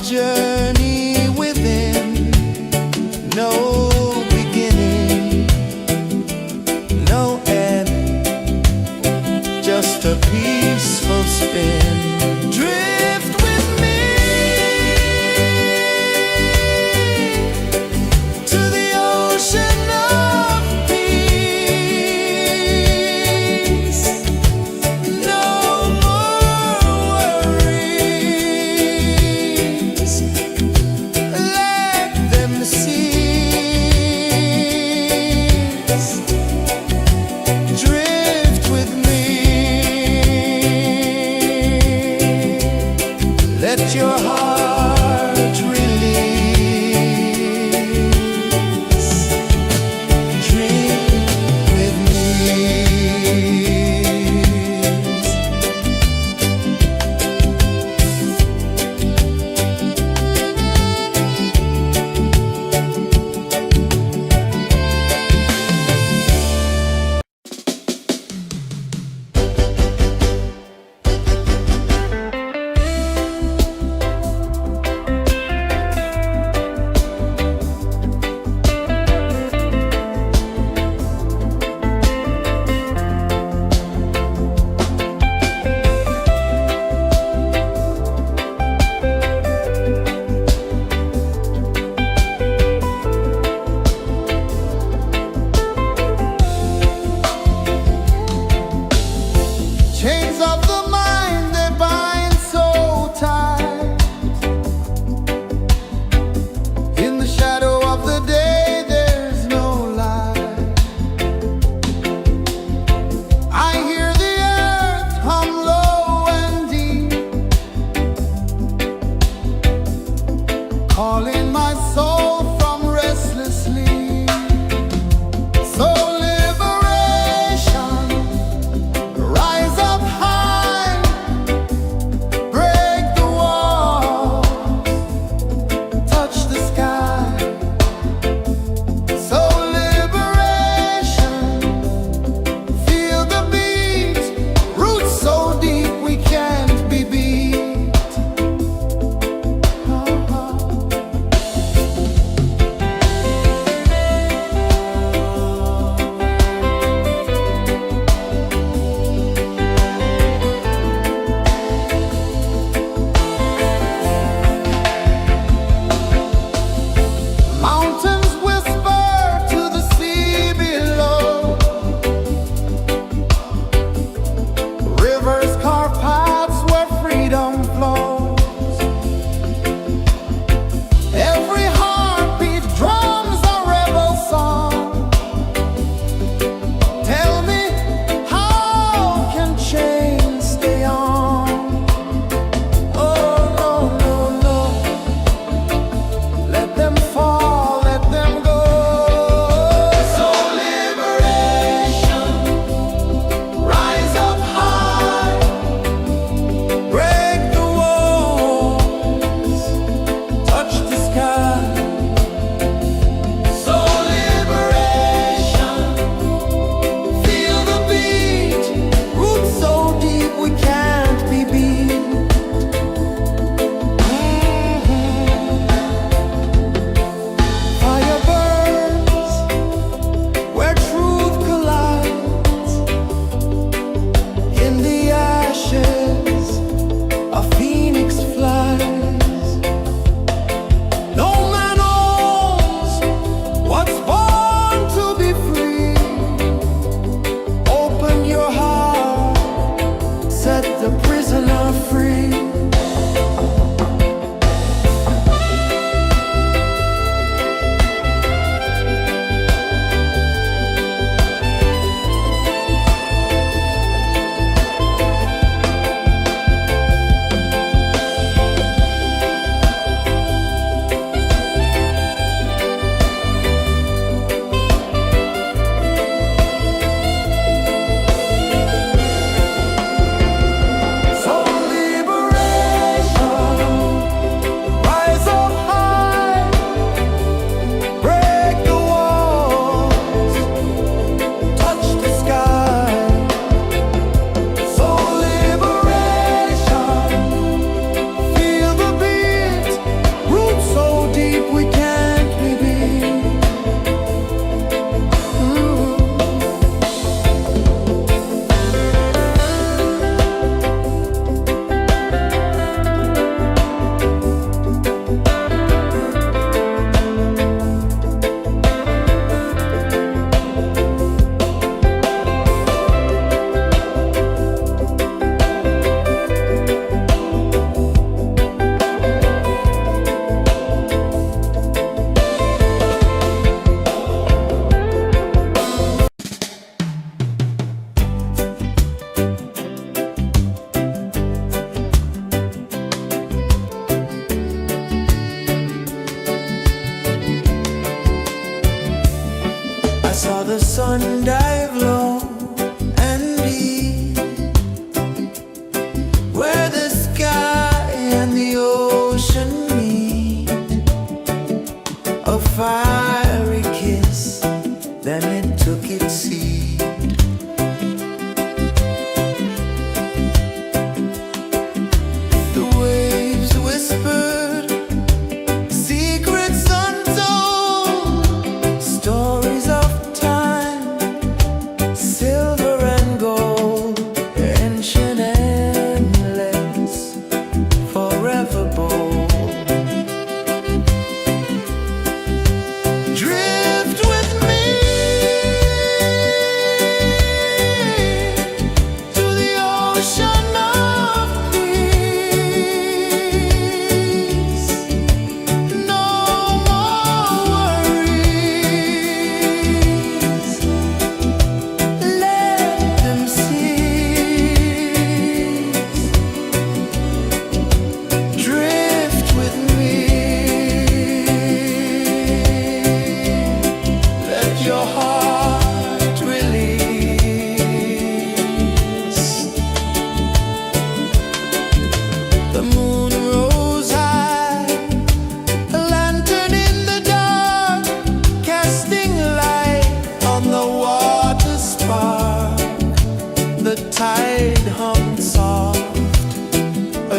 journey within, no beginning, no end, just a peaceful spin. Drift with me to the ocean of peace. No more worries,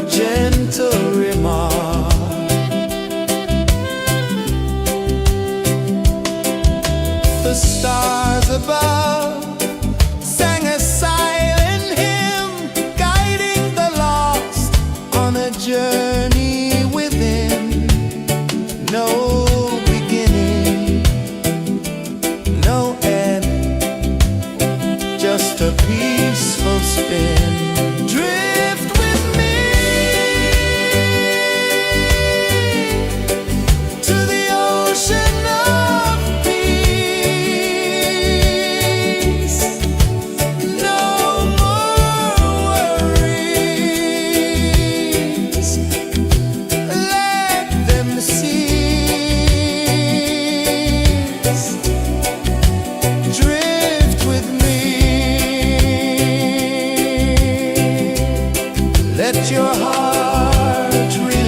gentle remark. The stars above sang a silent hymn, guiding the lost on a journey within. No beginning, no end, just a peaceful spin. Drift with me to the ocean of peace. No more worries, let them cease. Drift with me, let your heart release.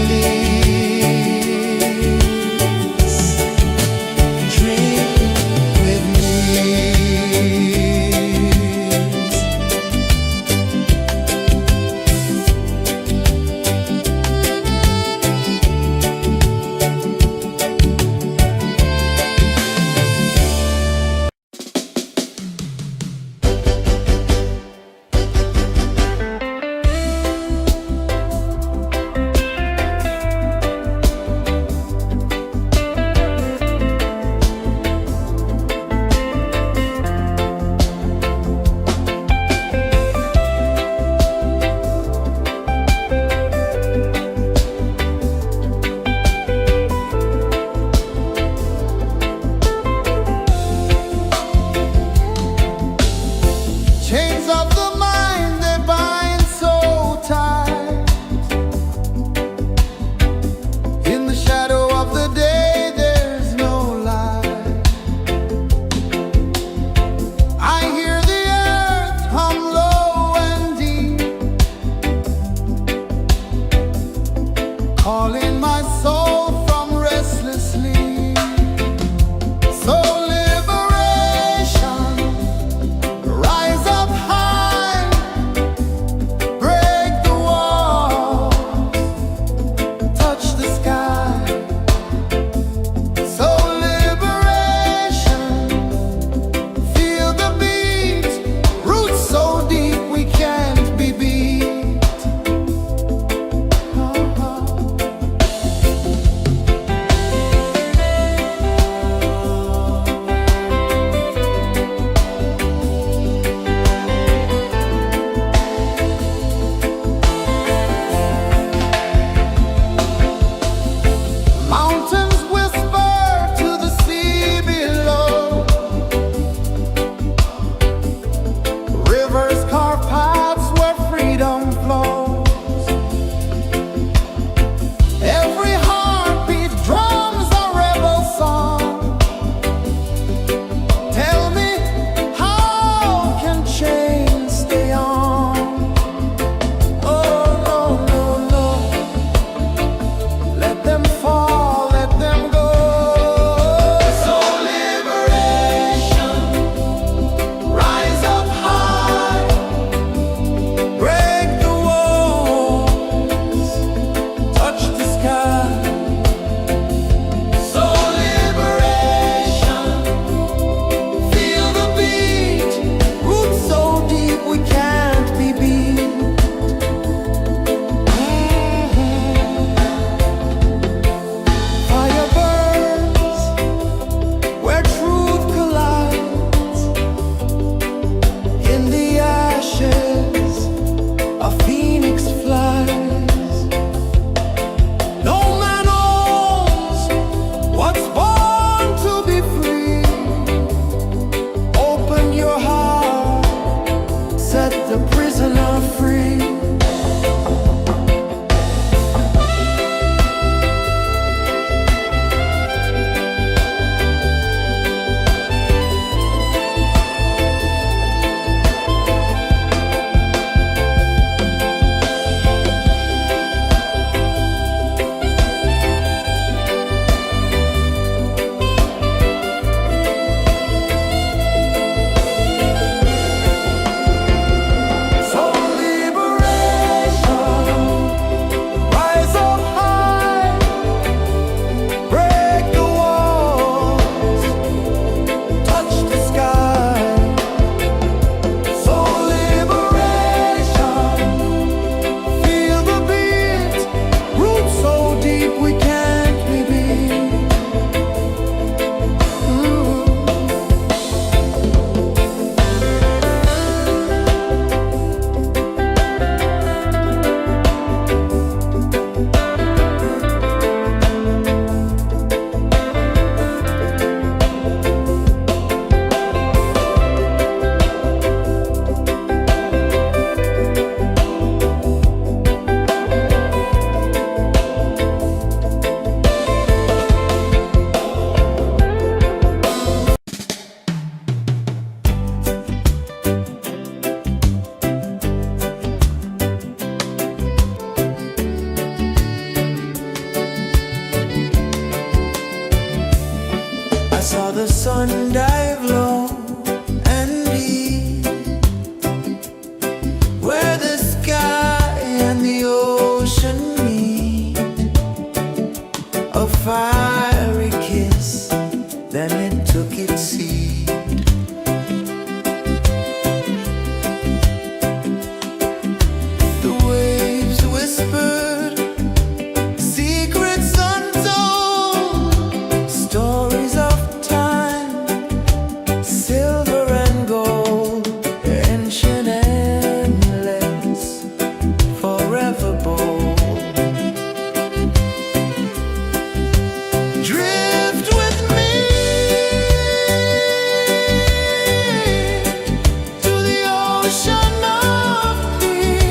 Dream with me. sun dive low and deep, where the sky and the ocean meet, a fiery kiss, then it took its seed. The waves whispered secrets untold, stories of time, silver and gold, ancient, endless, forever bold. Drift with me to the ocean of peace.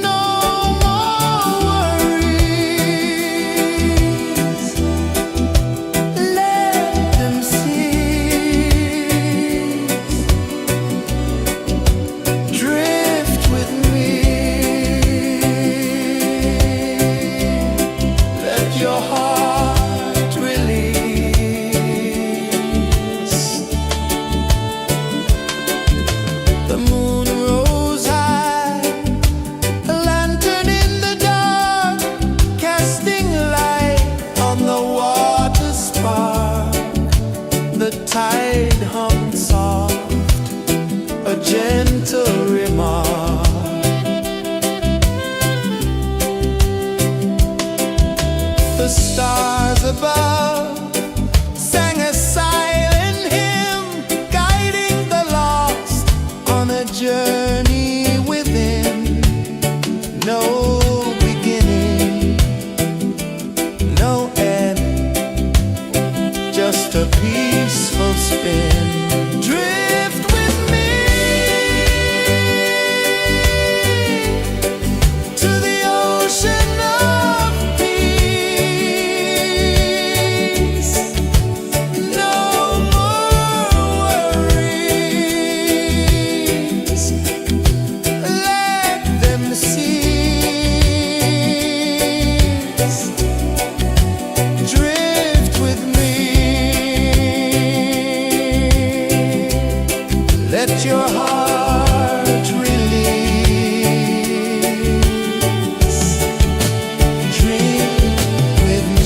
No more worries. Let them cease. Drift with me. Let your heart release. The moon rose high, a lantern in the dark, casting light on the water spark. The tide hummed soft, a gentle remark. The stars above sang a silent hymn, guiding the lost on a journey within. No beginning, no end, just a peaceful spin. Drift with me to the ocean of peace. No more worries. Let them cease. Drift with me. Let your heart release. Dream with me.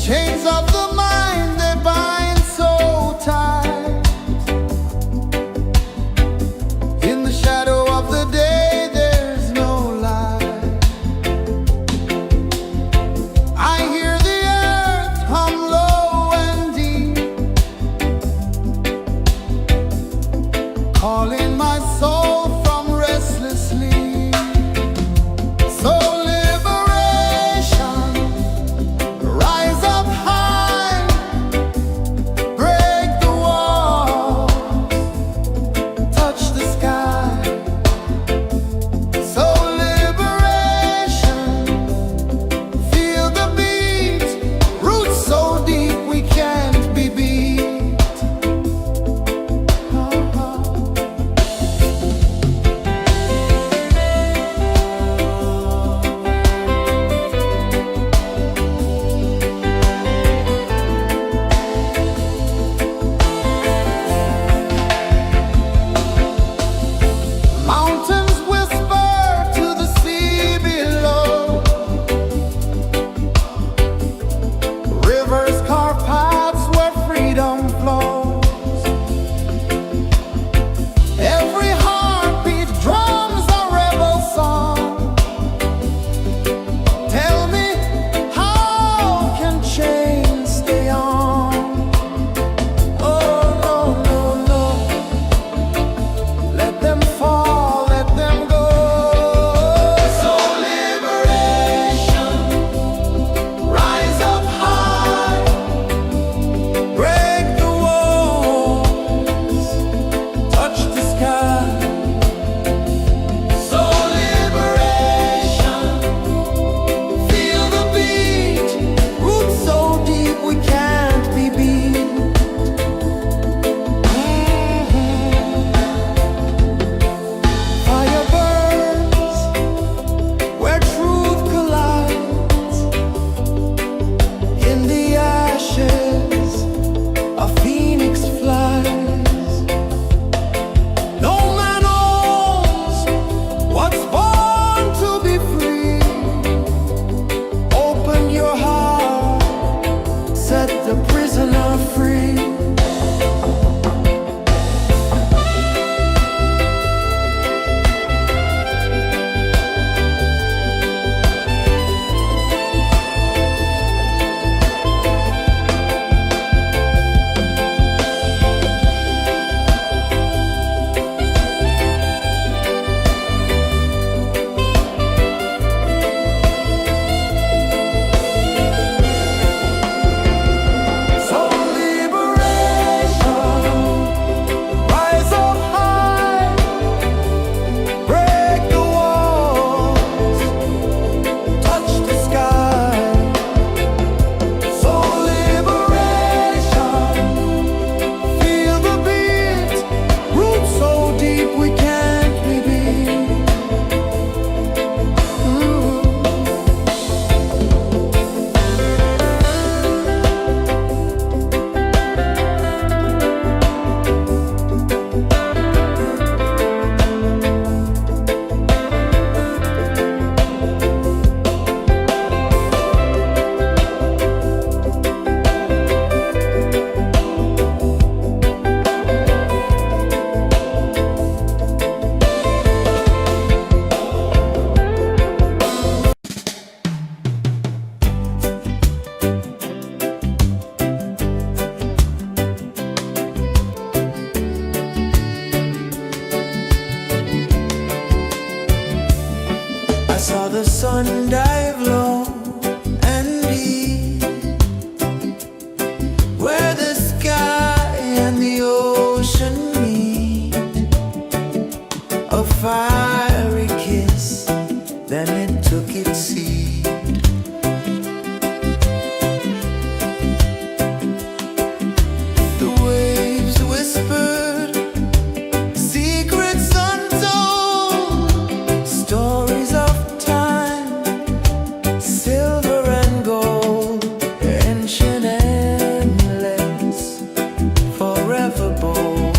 Chains of the mind, they bind so tight. In the shadow of the day, there's no light. I hear the earth hum low and deep, calling my soul from restless sleep. So liberation, rise up high, break the wall, touch the sky. So liberation, feel the beat, roots so deep we can't be beat. the sun dive low and deep, where the sky and the ocean meet, a fiery kiss, then it took its seed. The waves whispered secrets untold, stories of time, silver and gold, ancient, endless, forever bold.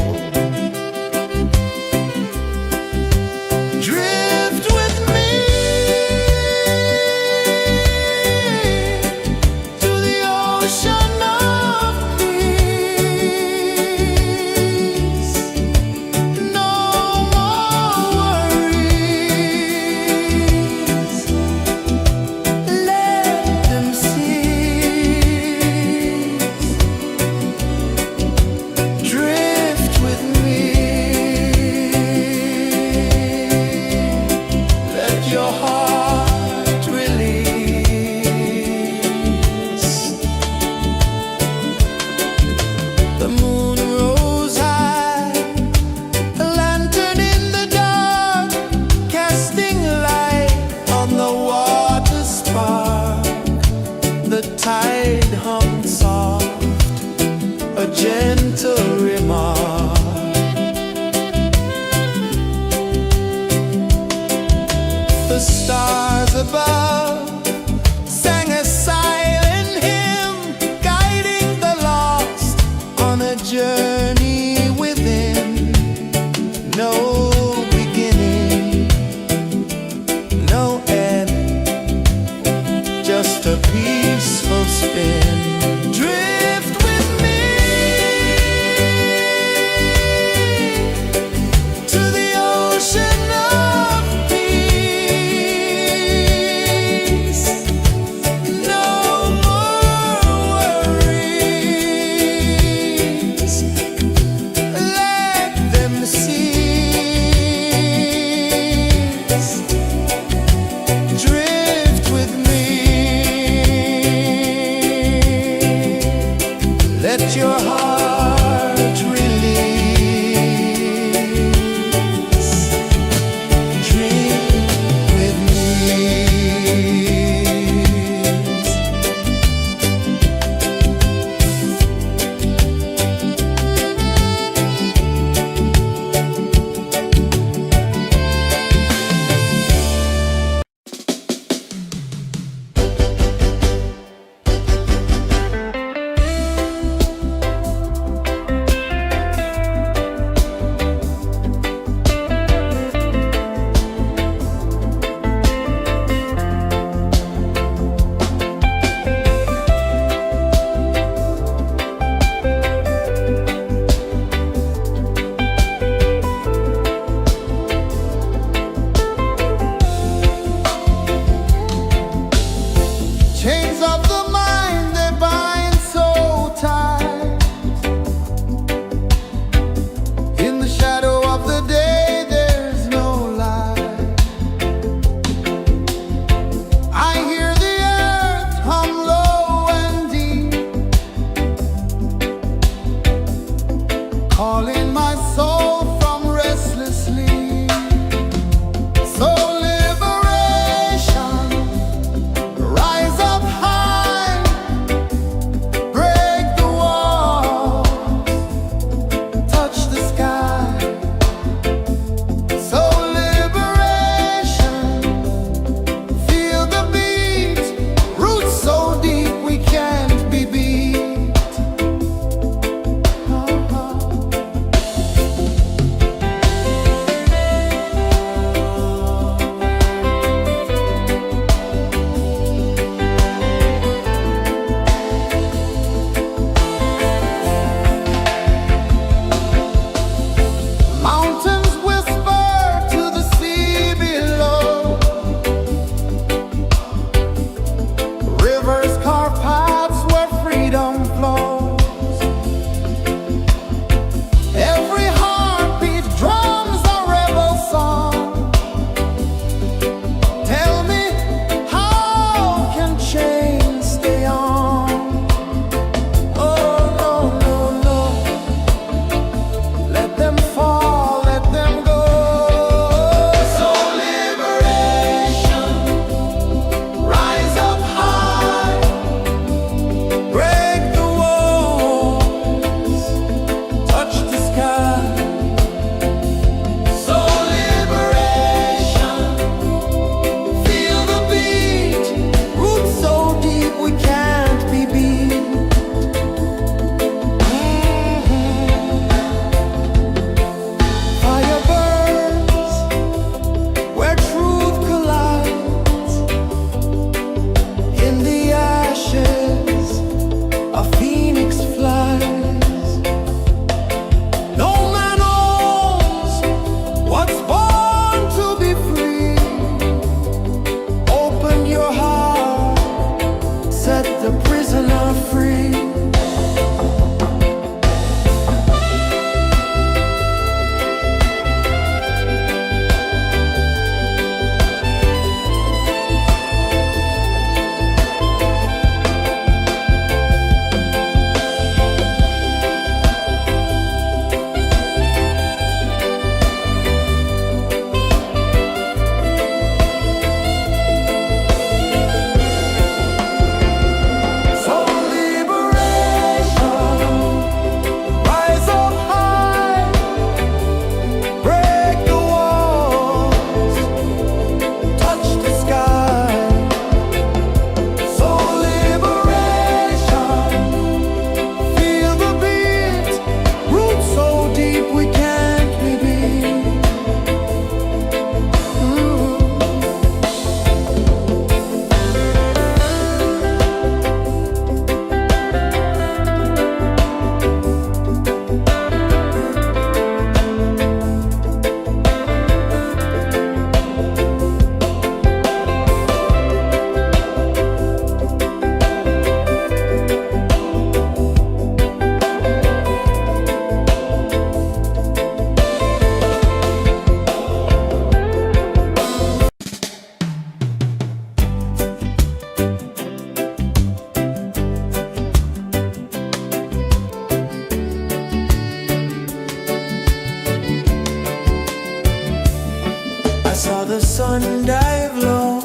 I saw the sun dive low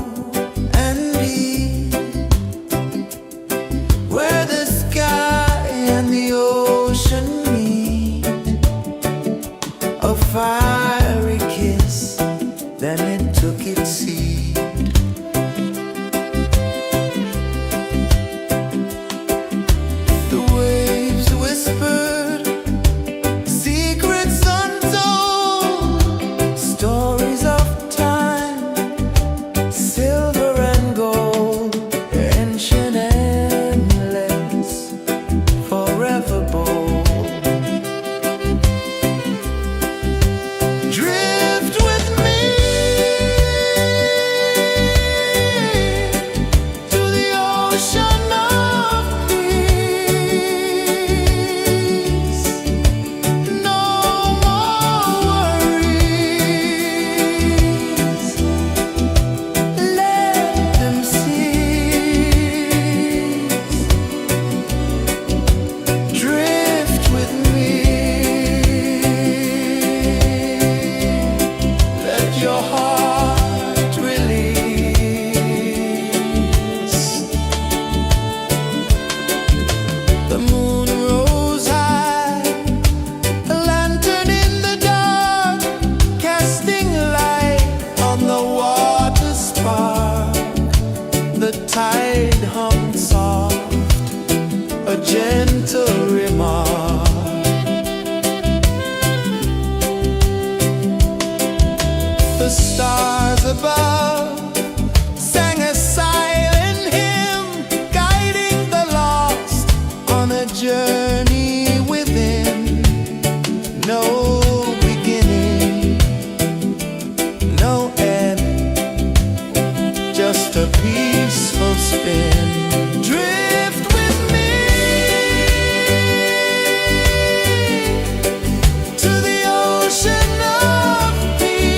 and deep, where the sky and the ocean meet. A fiery kiss, then it took its seed. The waves whispered secrets untold, stories of time, silver and gold, ancient, endless, forever bold. Drift with me to the ocean of peace. No more worries, let them cease. Drift with me, let your heart release. The moon rose high, a lantern in the dark, casting light on the water spark. The tide hummed soft, a gentle remark. The stars above sang a silent hymn, guiding the lost on a journey within. No beginning, no end, just a peaceful spin. Drift with me to the ocean of peace.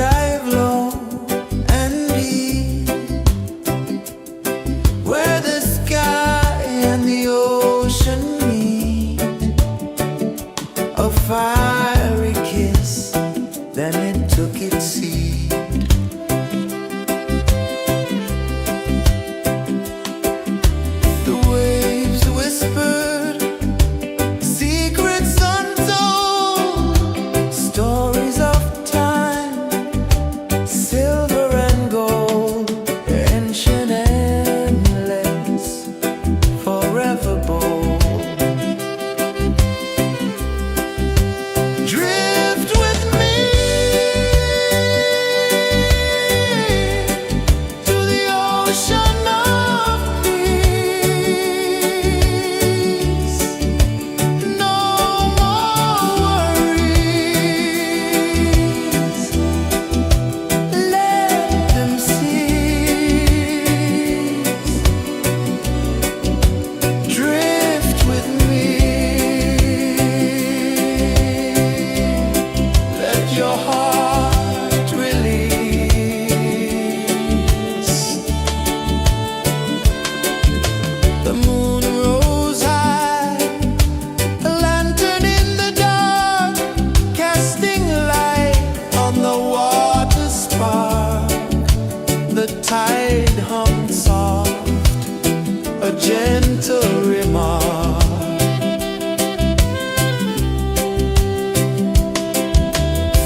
dive low and deep, where the sky and the ocean meet. A fiery kiss, then it took its seat. The waves whispered secrets untold, stories of time, silver and gold, ancient, endless, forever bold. Drift with me to the ocean of peace. No more worries, let them cease. Drift with me, let your heart release. The moon rose high, a lantern in the dark, casting light on the water spark. The tide hummed soft, a gentle remark.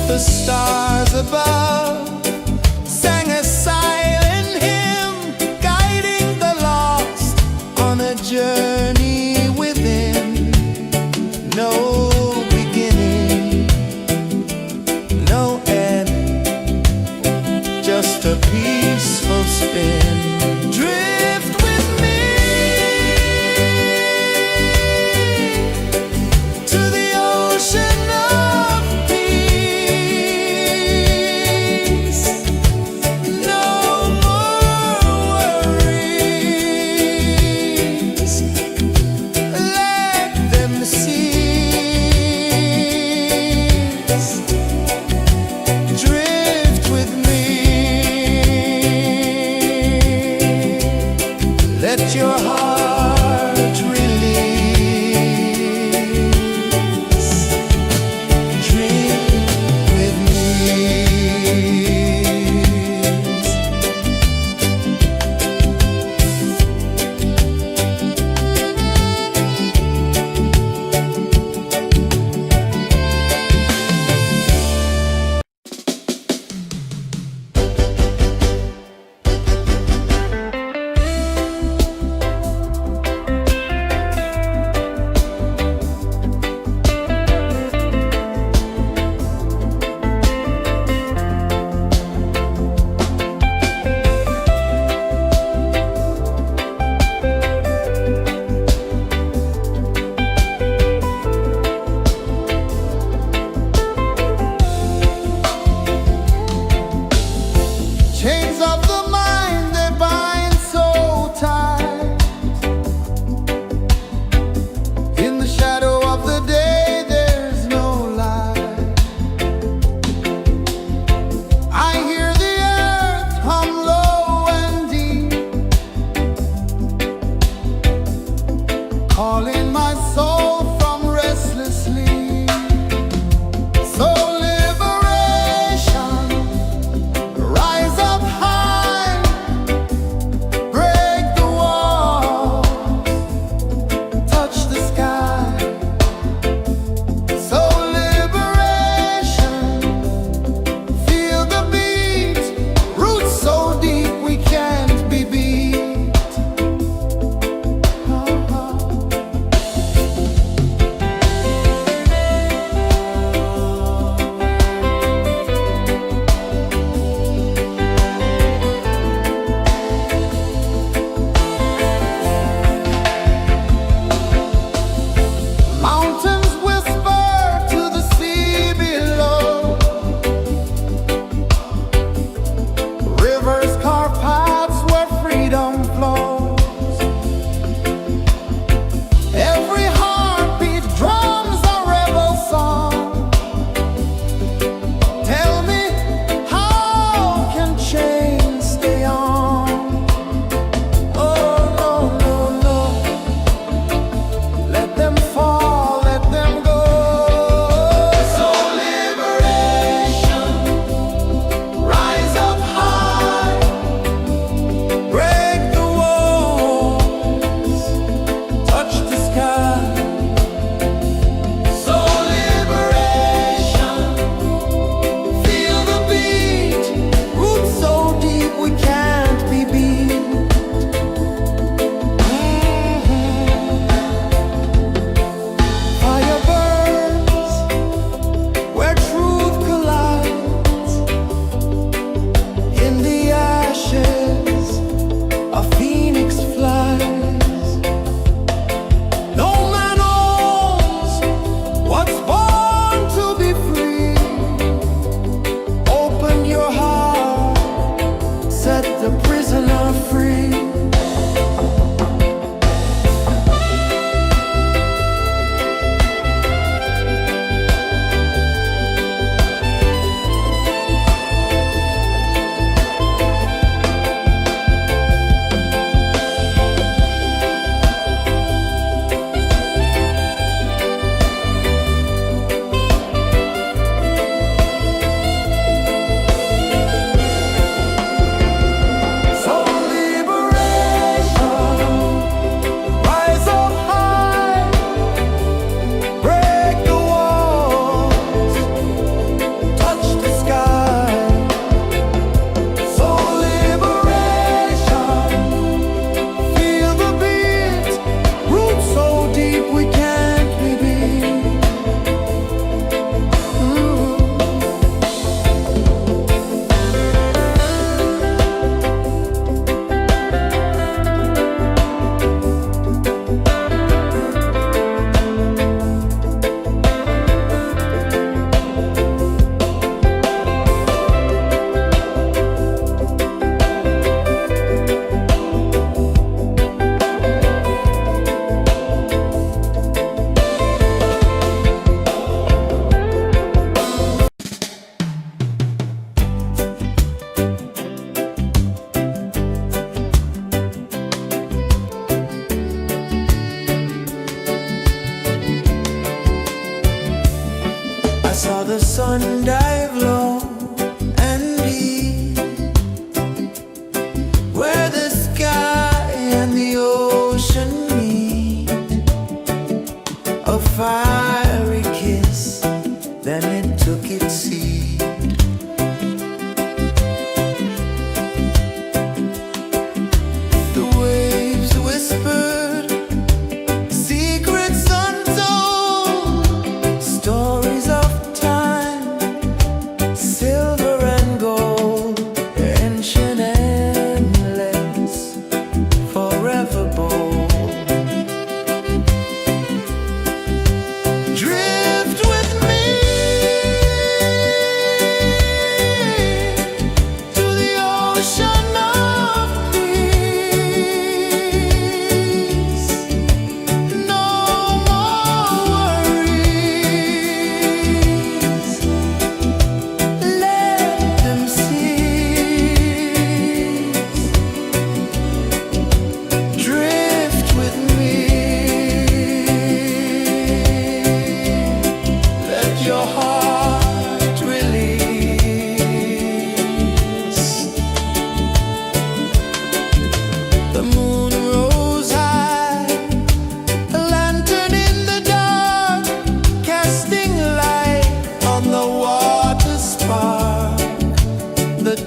The stars above sang a silent hymn, guiding the lost on a journey within. No beginning, no end, just a peaceful spin. Drift with me to the ocean of peace. No more worries, let them cease. Drift with me, let your heart release. Drift with me. Chains of the mind, they bind so tight. In the shadow of the day, there's no light. I hear the earth hum low and deep, calling my soul from restless sleep. So liberation, rise up high,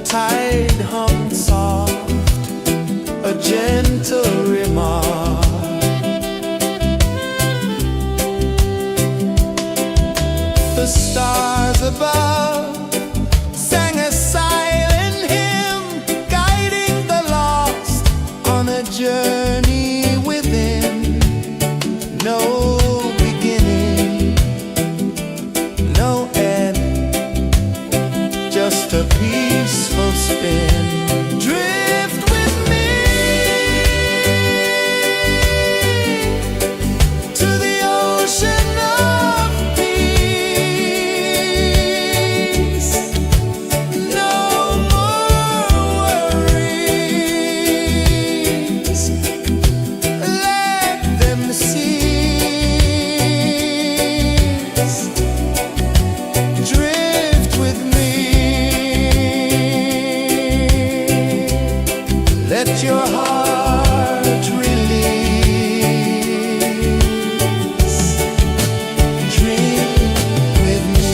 tide hung soft, a gentle remark. The stars above sang a silent hymn, guiding the lost on a journey within. No beginning, no end, just a peaceful spin. Drift with me to the ocean of peace. No more worries, let them cease. Drift with me, let your heart release. Dream with me.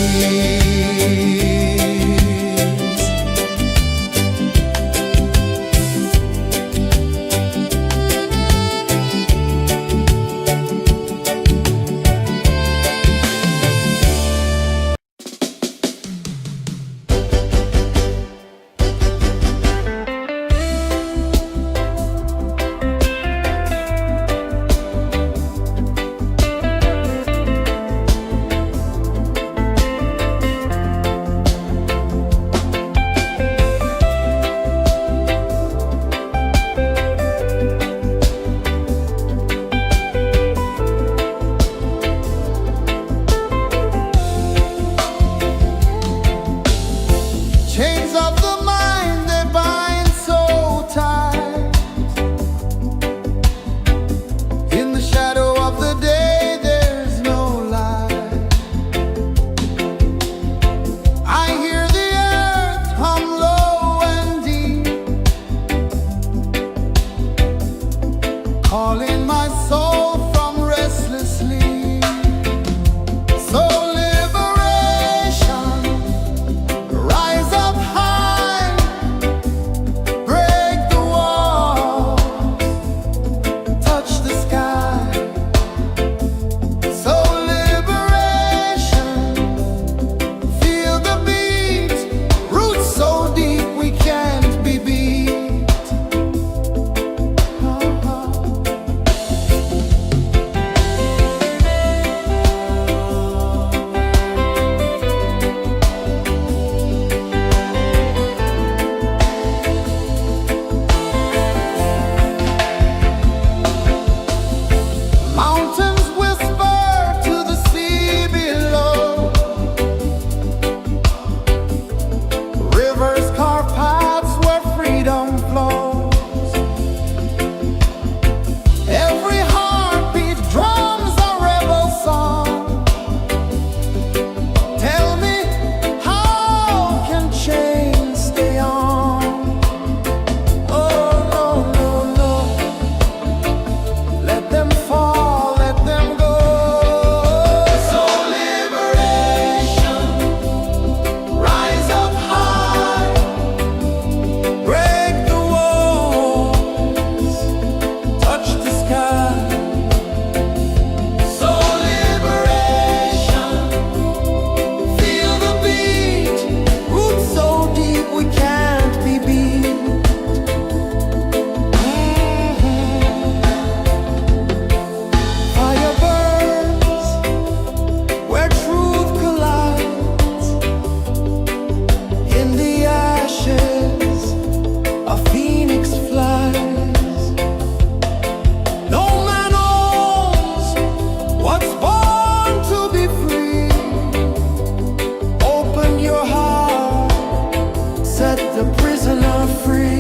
Chains of the mind, they bind so tight. In the shadow of the day, there's no light. I hear the earth hum low and deep, calling my soul from restless sleep. So liberation, rise up high, break the walls, touch the sky. So liberation, feel the beat, roots so deep we can't be beat. Mountains whisper to the sea below, rivers carve paths where freedom flows. Every heartbeat drums a rebel song. Tell me, how can chains stay on? Oh no, no, no, let them fall, let them go. So liberation, rise up high, break the walls, touch the sky. So liberation, feel the beat, roots so deep we can't be beat. Fire burns where truth collides. In the ashes, a phoenix flies. No man owns what's born to be free. Open your heart, set the prisoner free.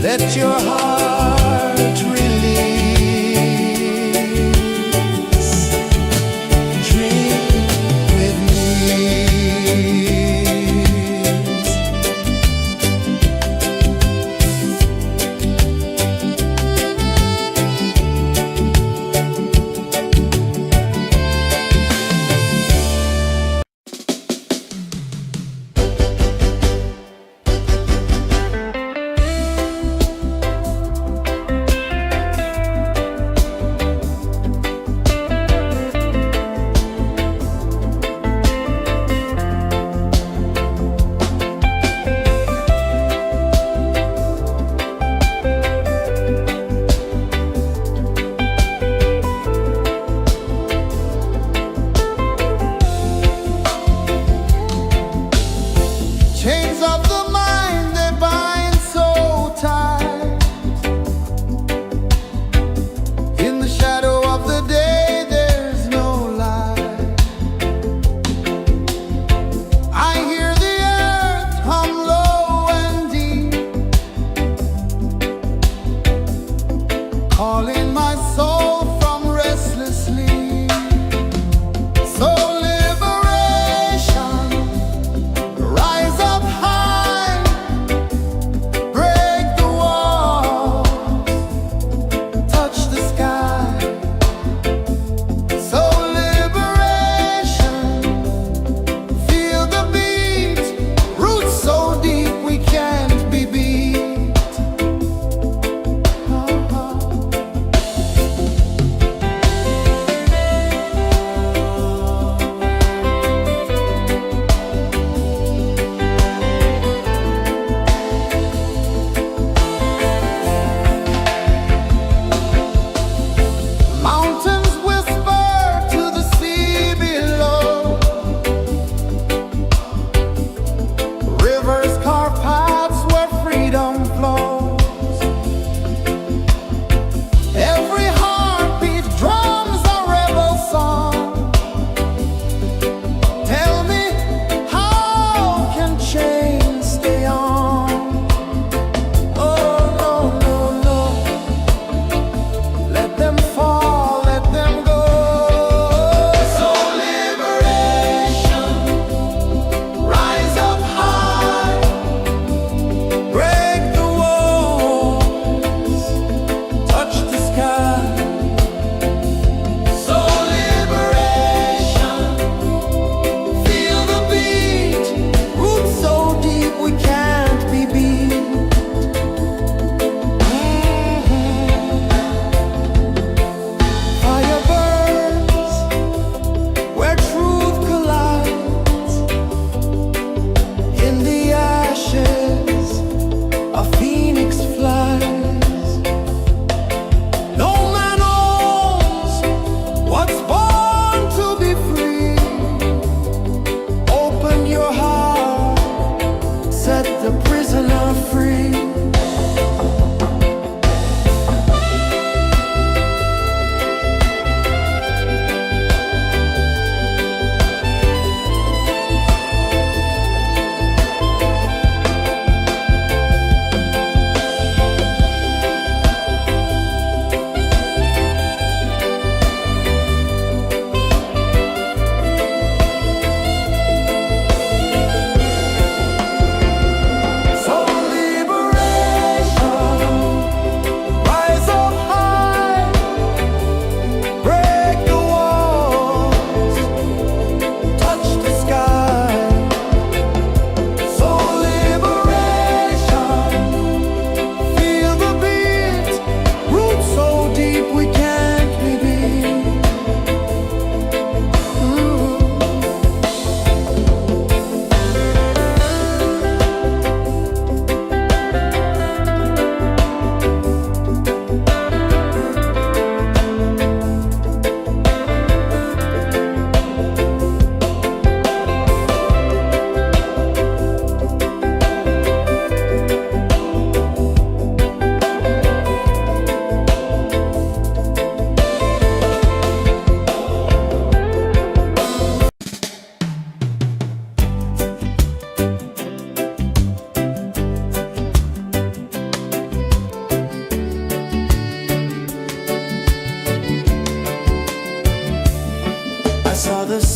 Let your heart release. Drink with me.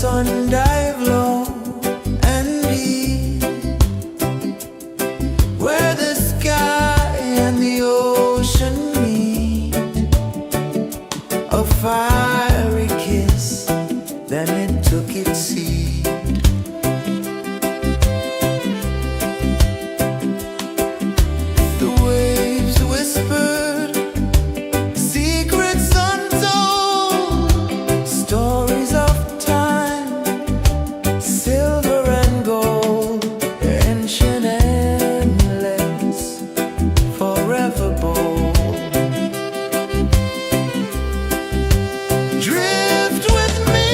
sun dive low and deep, where the sky and the ocean meet, a fiery kiss, then it took its seed. The waves whispered secrets untold, stories of time, silver and gold, ancient, endless, forever bold. Drift with me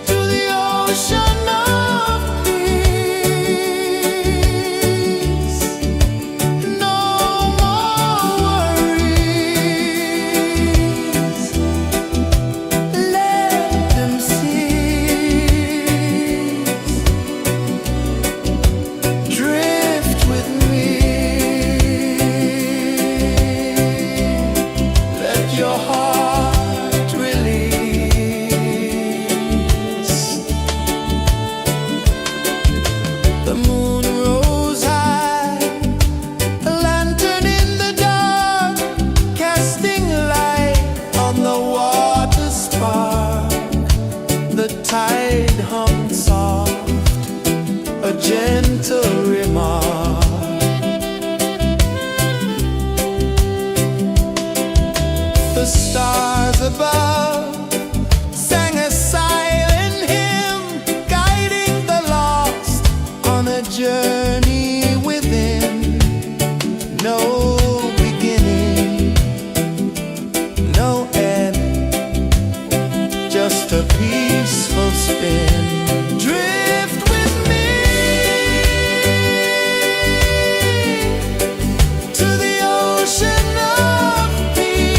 to the ocean of peace. No more worries. Let them cease. Drift with me. Let your heart release. The moon rose high, a lantern in the dark, casting light on the water spark. The tide hummed soft, a gentle remark. The stars above sang a silent hymn, guiding the lost on a journey within. No beginning, no end, just a peaceful spin. Drift with me to the ocean of peace.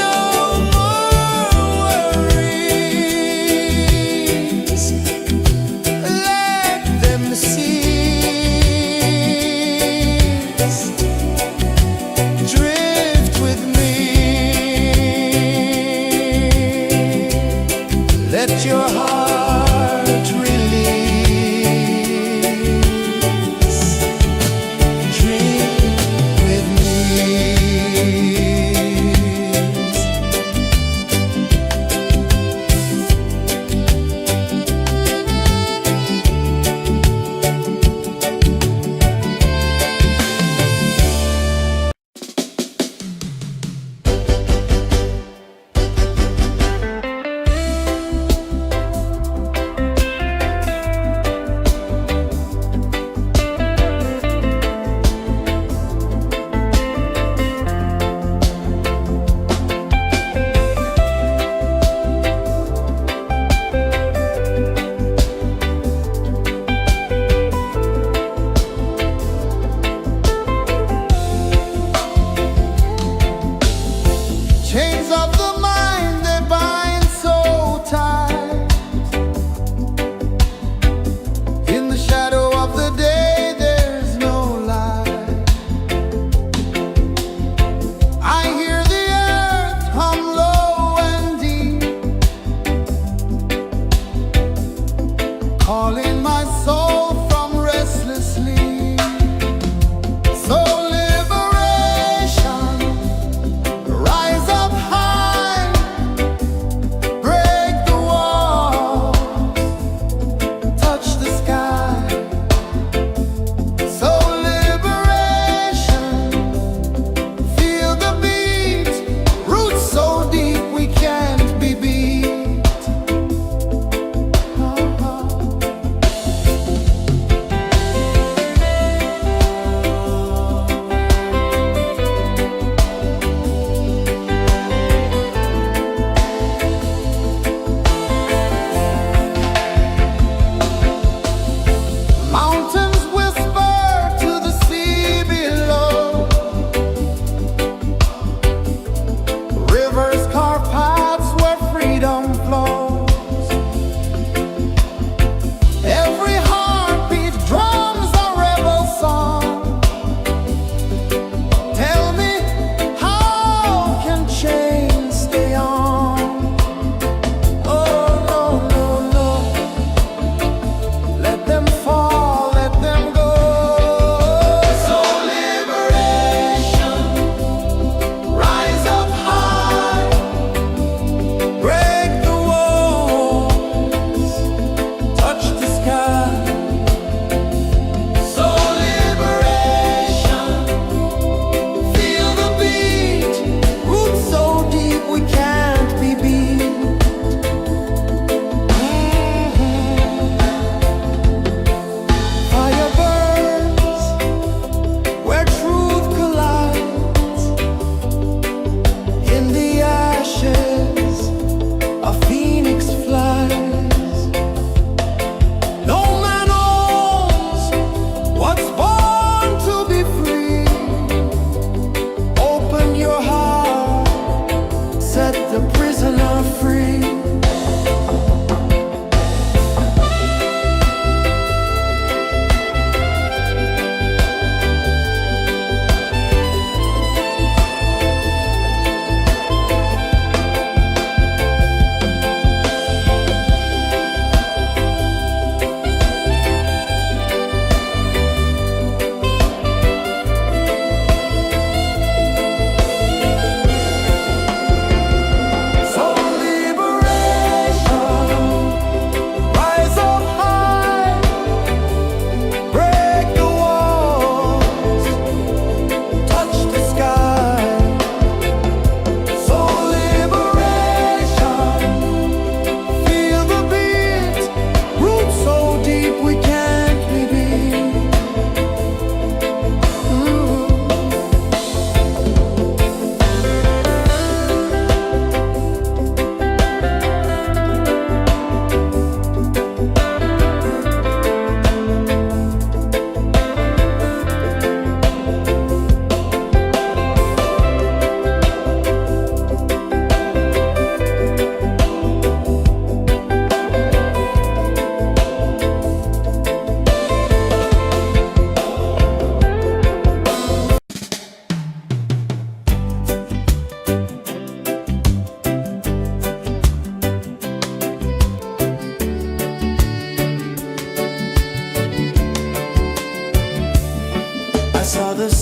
No more worries. Let them cease. Drift with me. Let your heart release. Dream with me. Chains of the mind, they bind so tight. In the shadow of the day, there's no light. I hear the earth hum low and deep, calling my soul from restless sleep. So liberation, rise up high, break the walls, touch the sky. So liberation, feel the beat, roots so deep we can't be beat.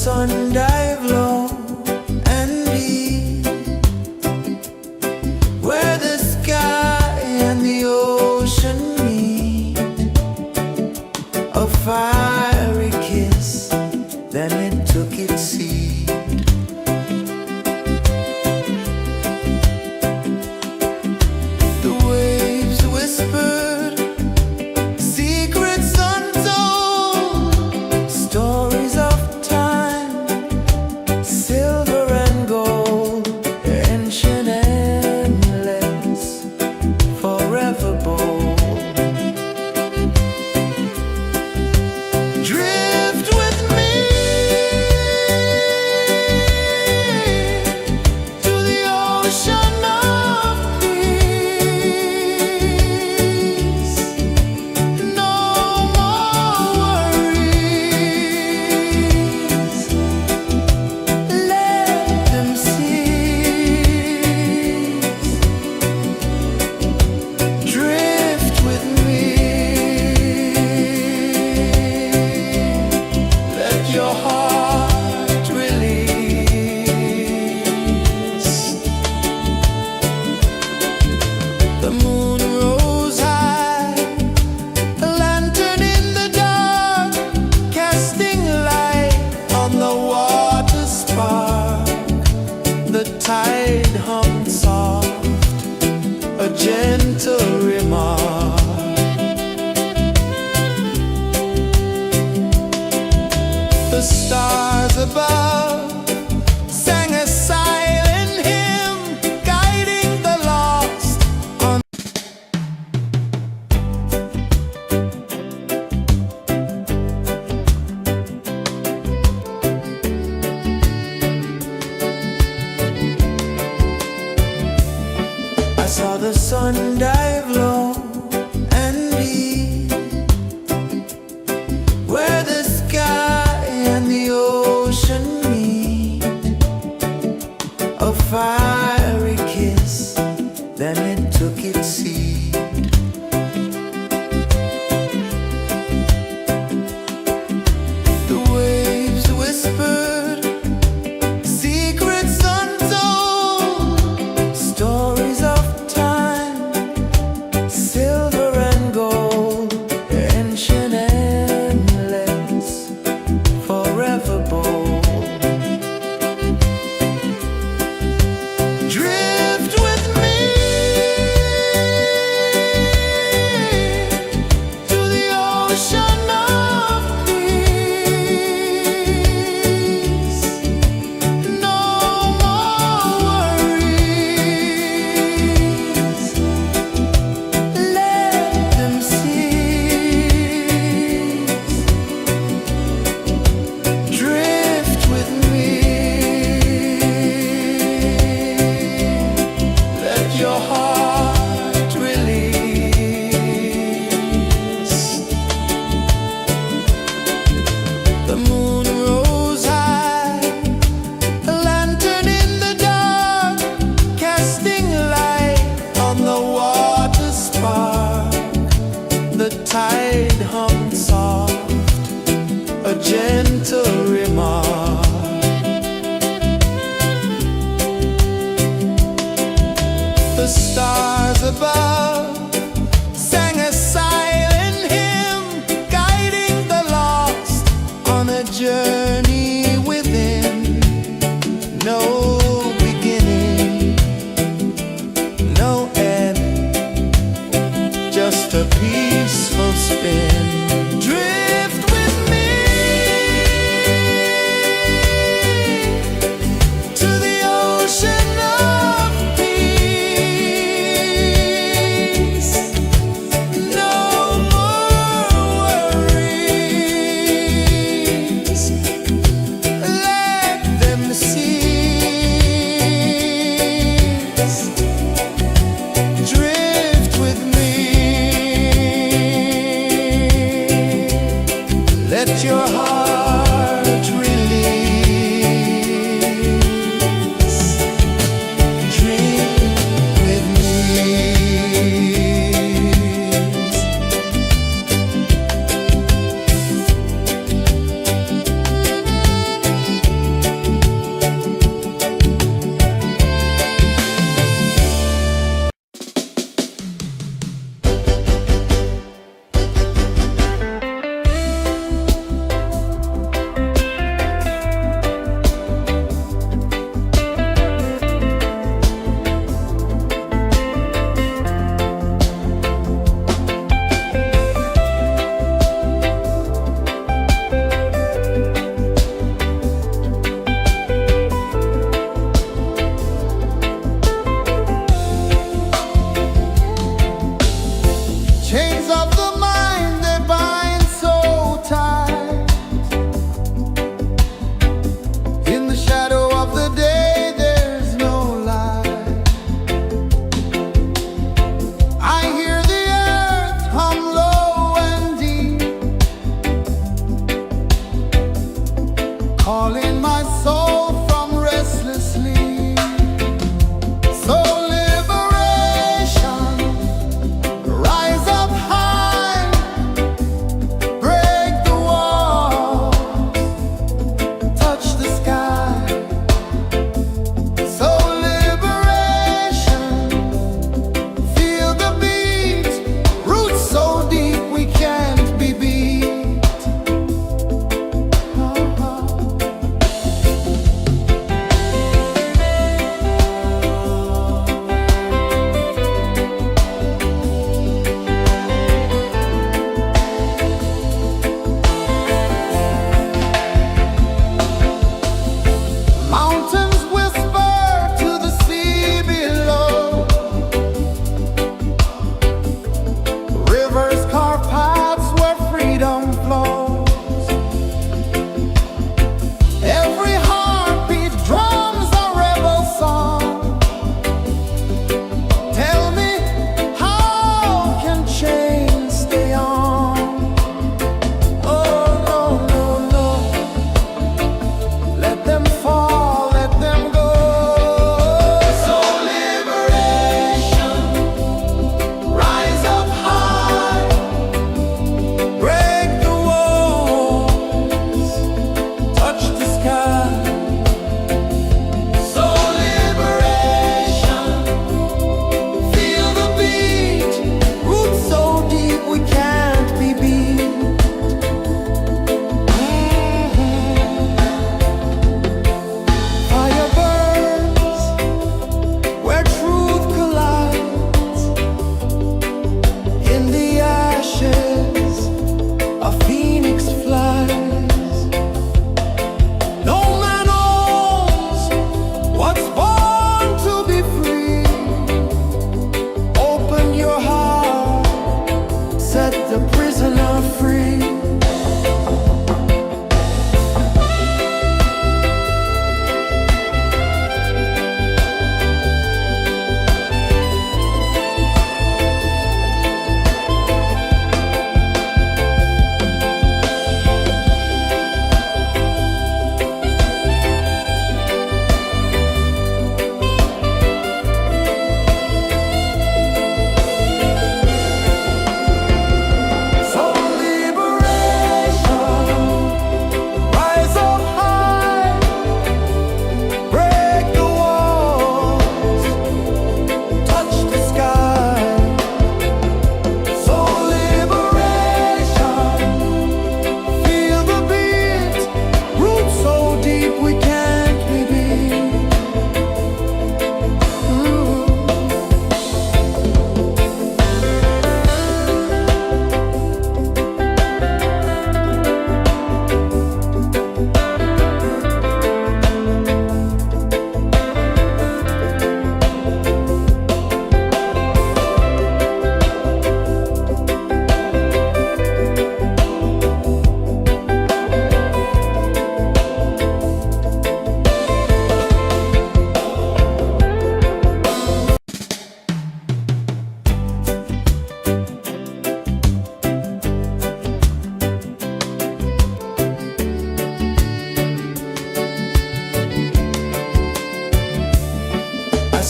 sun dive low and deep, where the sky and the ocean meet. A fiery kiss, then it took its seat. The waves whispered secrets untold, stories of time, silver and gold, ancient, endless, forever bold. Drift with me to the ocean of peace. No more worries, let them cease. Drift with me, let your heart release. The moon rose high, a lantern in the dark, casting light on the water spark. The tide hummed soft, a gentle remark. The stars above sang a silent hymn, guiding the lost on. I saw the sun dive low and deep, where the sky and the ocean meet. A fiery kiss, then it took its seat. The waves whispered secrets untold, stories of time, silver and gold, ancient, endless, forever bold. Drift with me to the ocean of peace. No more worries, let them cease. Drift with me, let your heart release. The moon rose high, a lantern in the dark, casting light on the water spark. The tide hummed soft, a gentle remark. The stars above sang a silent hymn, guiding the lost on a journey within. No beginning, no end, just a peaceful spin. prisoner free.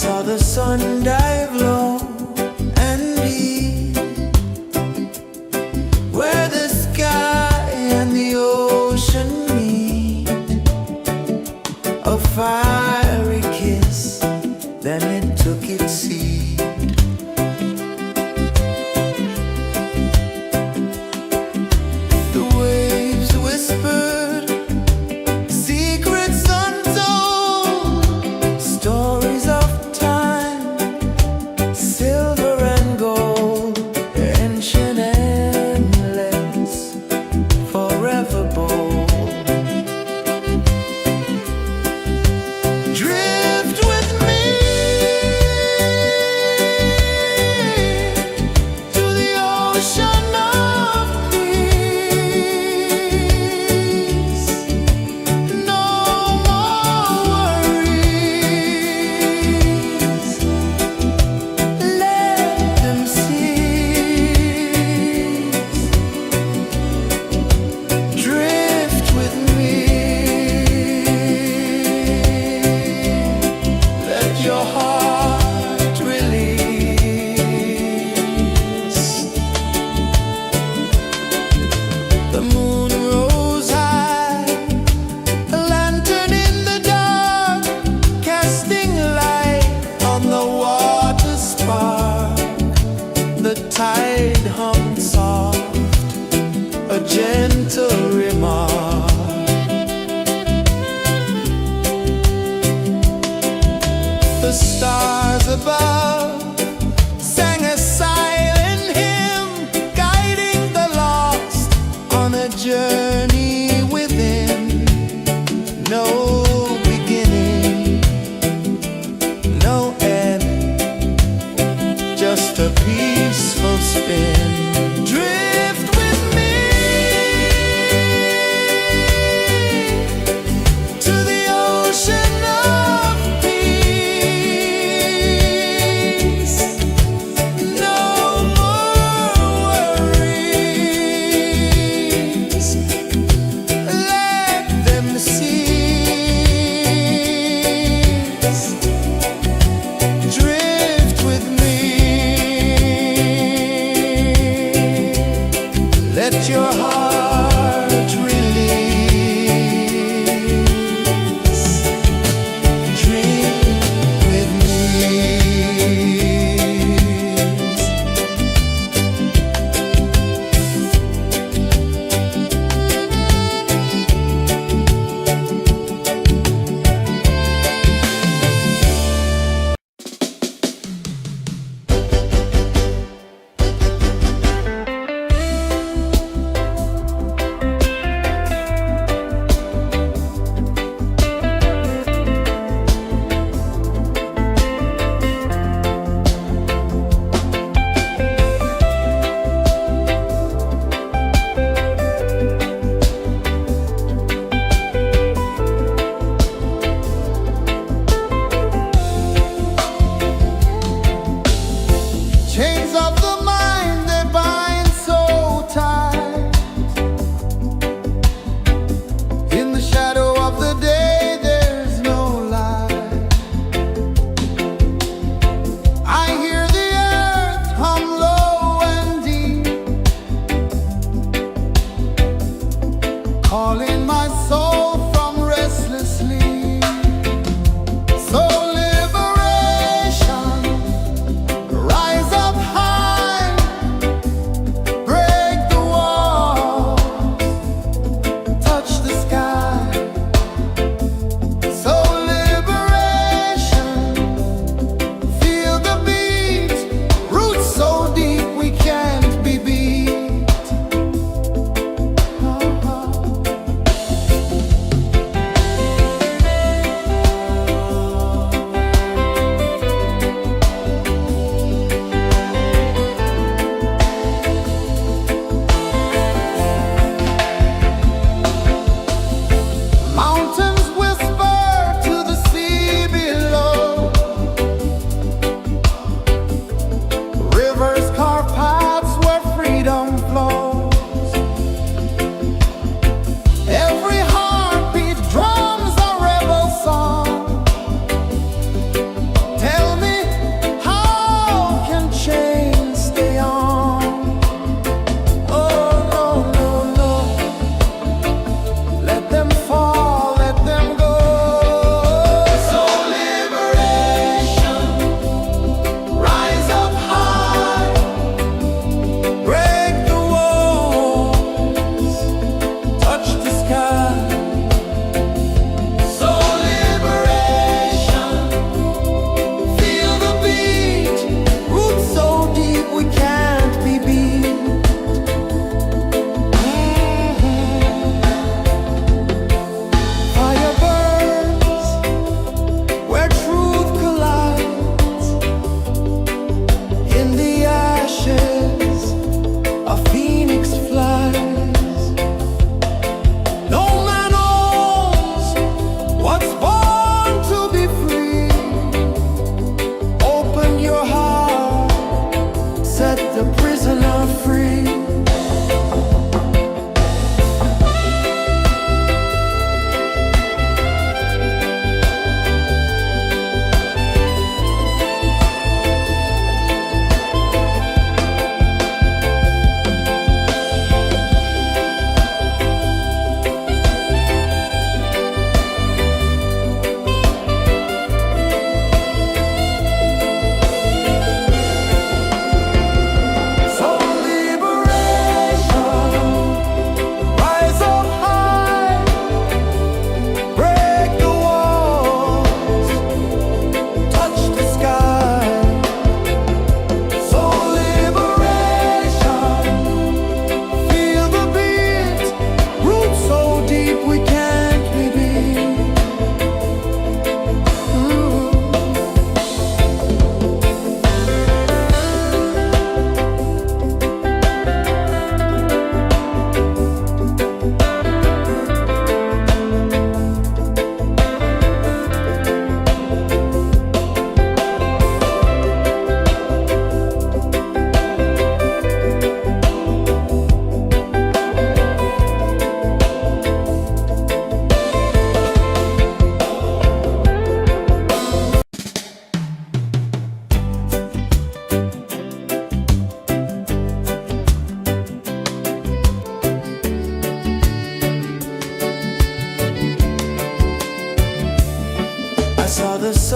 Saw the sun dive low and deep, where the sky and the ocean meet. A fiery kiss, then it took its seat. The waves whispered secrets untold, stories of silver and gold, ancient, endless, forever bold. Drift with me to the ocean of peace. No more worries. Drift with me. Let your heart release. The moon rose high, a lantern in the dark, casting light on the water spark. The tide hummed soft, a gentle remark. The stars above sang a silent hymn, guiding the lost on a journey within. No beginning, no end, just a peaceful spin. Drift with me to the ocean of peace. No more worries. Let them cease. Drift with me. Let your heart release. Dream with me.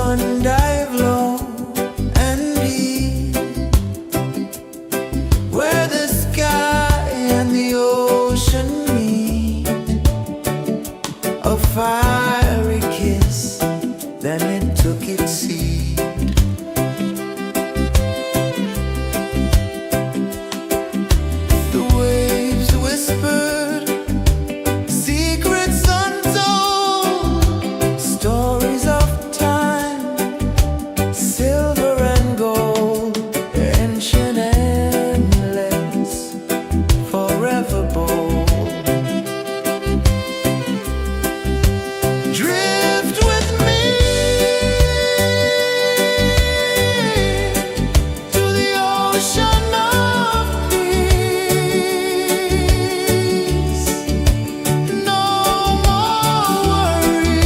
sun dive low and deep, where the sky and the ocean meet. A fiery kiss, then it took its seat. The waves whispered secrets untold, stories of time, silver and gold, ancient, endless, forever bold. Drift with me to the ocean of peace. No more worries,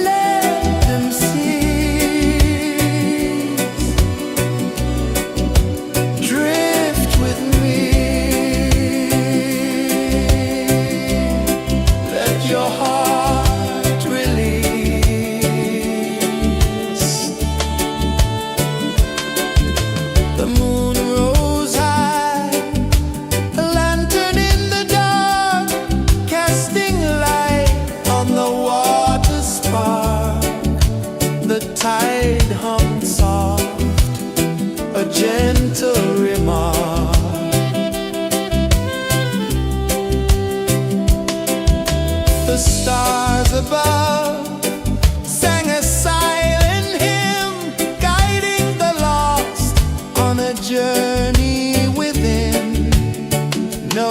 let them cease. Drift with me, let your heart release. The moon rose high, a lantern in the dark, casting light on the water spark. The tide hummed soft, a gentle remark. The stars above sang a silent hymn, guiding the lost on a journey within. No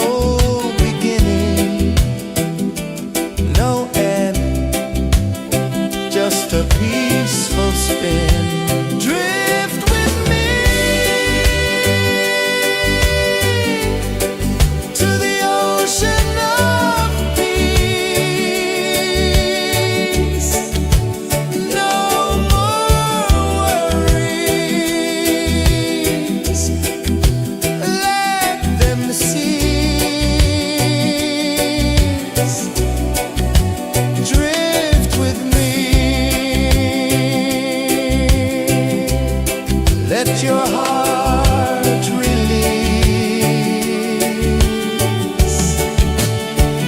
beginning, no end, just a peaceful spin. Drift with me to the ocean of peace. No more worries, let them cease. Drift with me, let your heart release.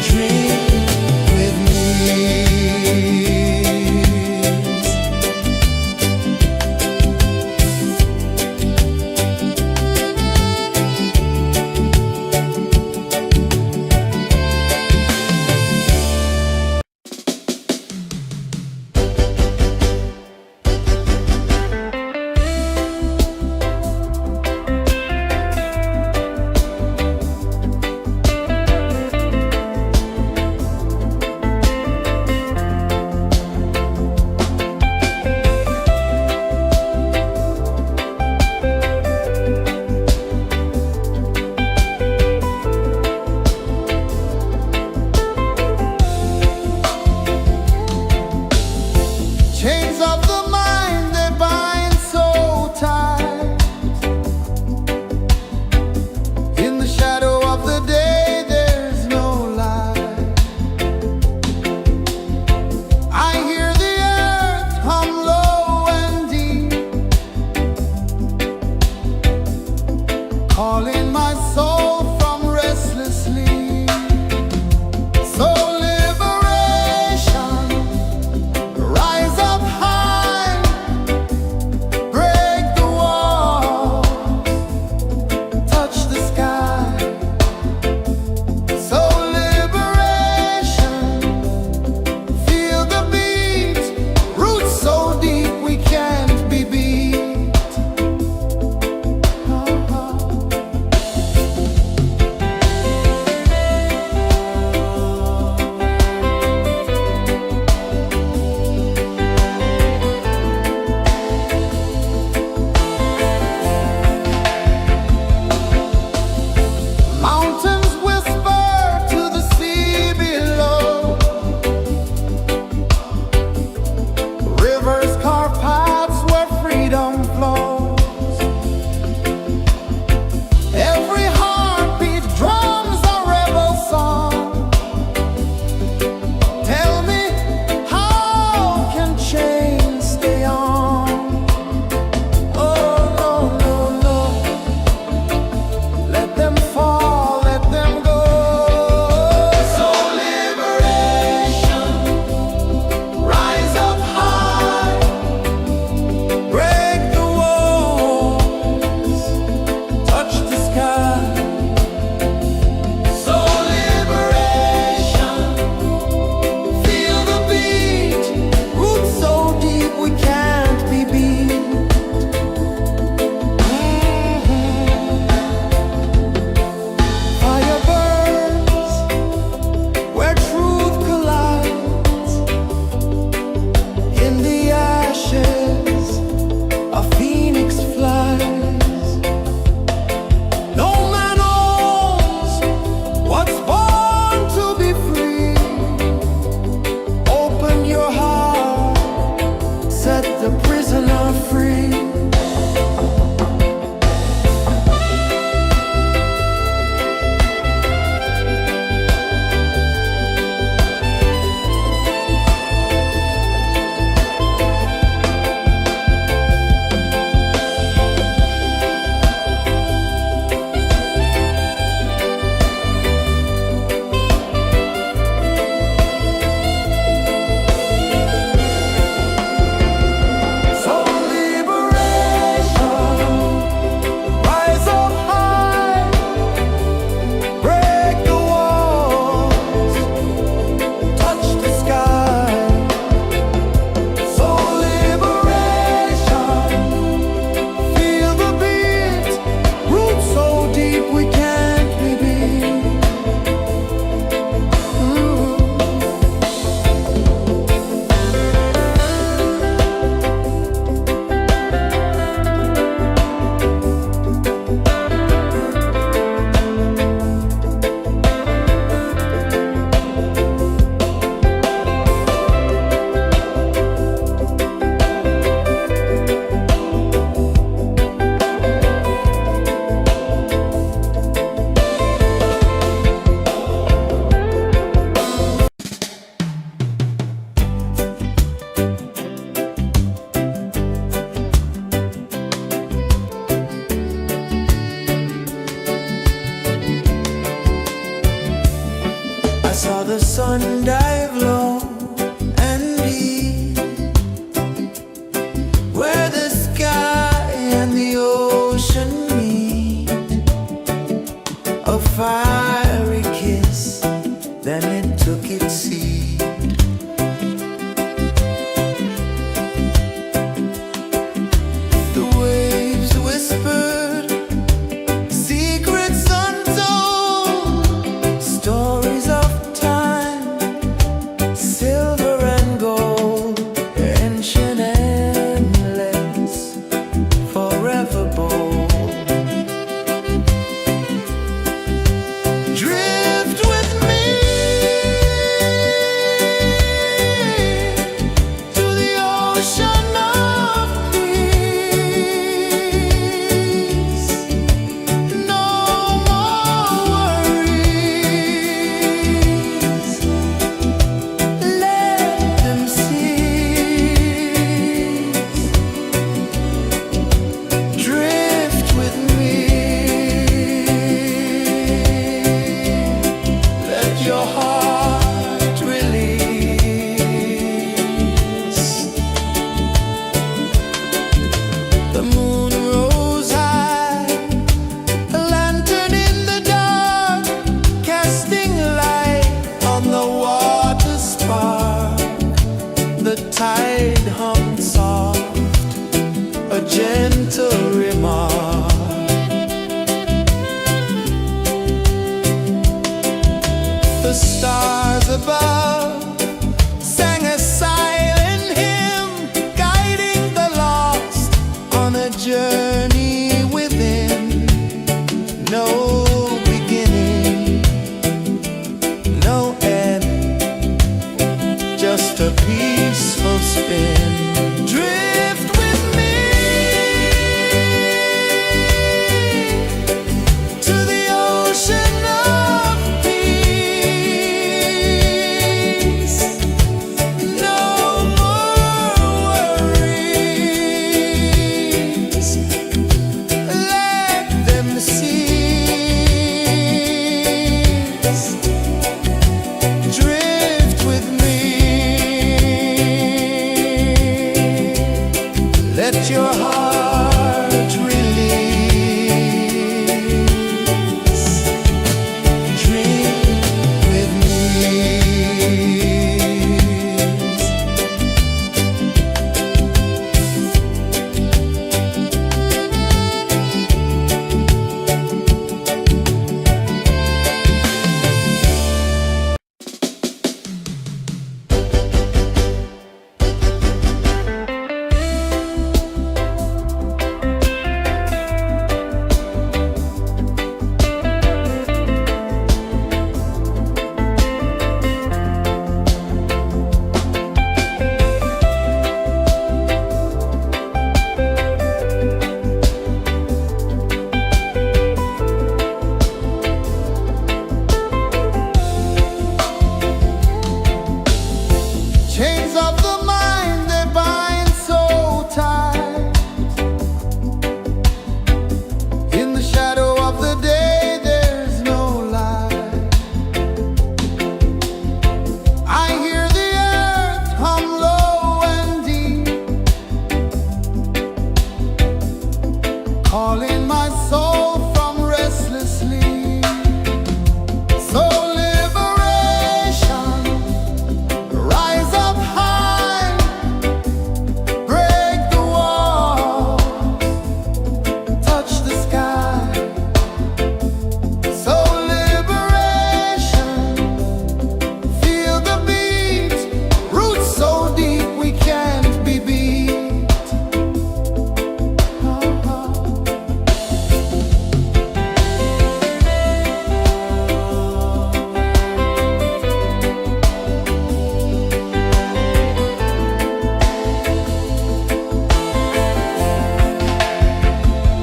Dream with me. Chains of the mind, they bind so tight. In the shadow of the day, there's no light. I hear the earth hum low and deep, calling my soul from restless sleep. So liberation, rise up high, break the walls, touch the sky. So liberation, feel the beat, roots so deep we can't be beat. the sun dive low and deep, where the sky and the ocean meet, a fiery kiss, then it took its seed. The waves whispered secrets untold, stories of time, silver and gold, ancient, endless, forever bold. Drift with me to the ocean of peace. No more worries, let them cease. Drift with me, let your heart release. The moon rose high, a lantern in the dark, casting light on the water spark. The tide hummed soft, a gentle remark. The stars above sang a silent hymn, guiding the lost on a journey within. No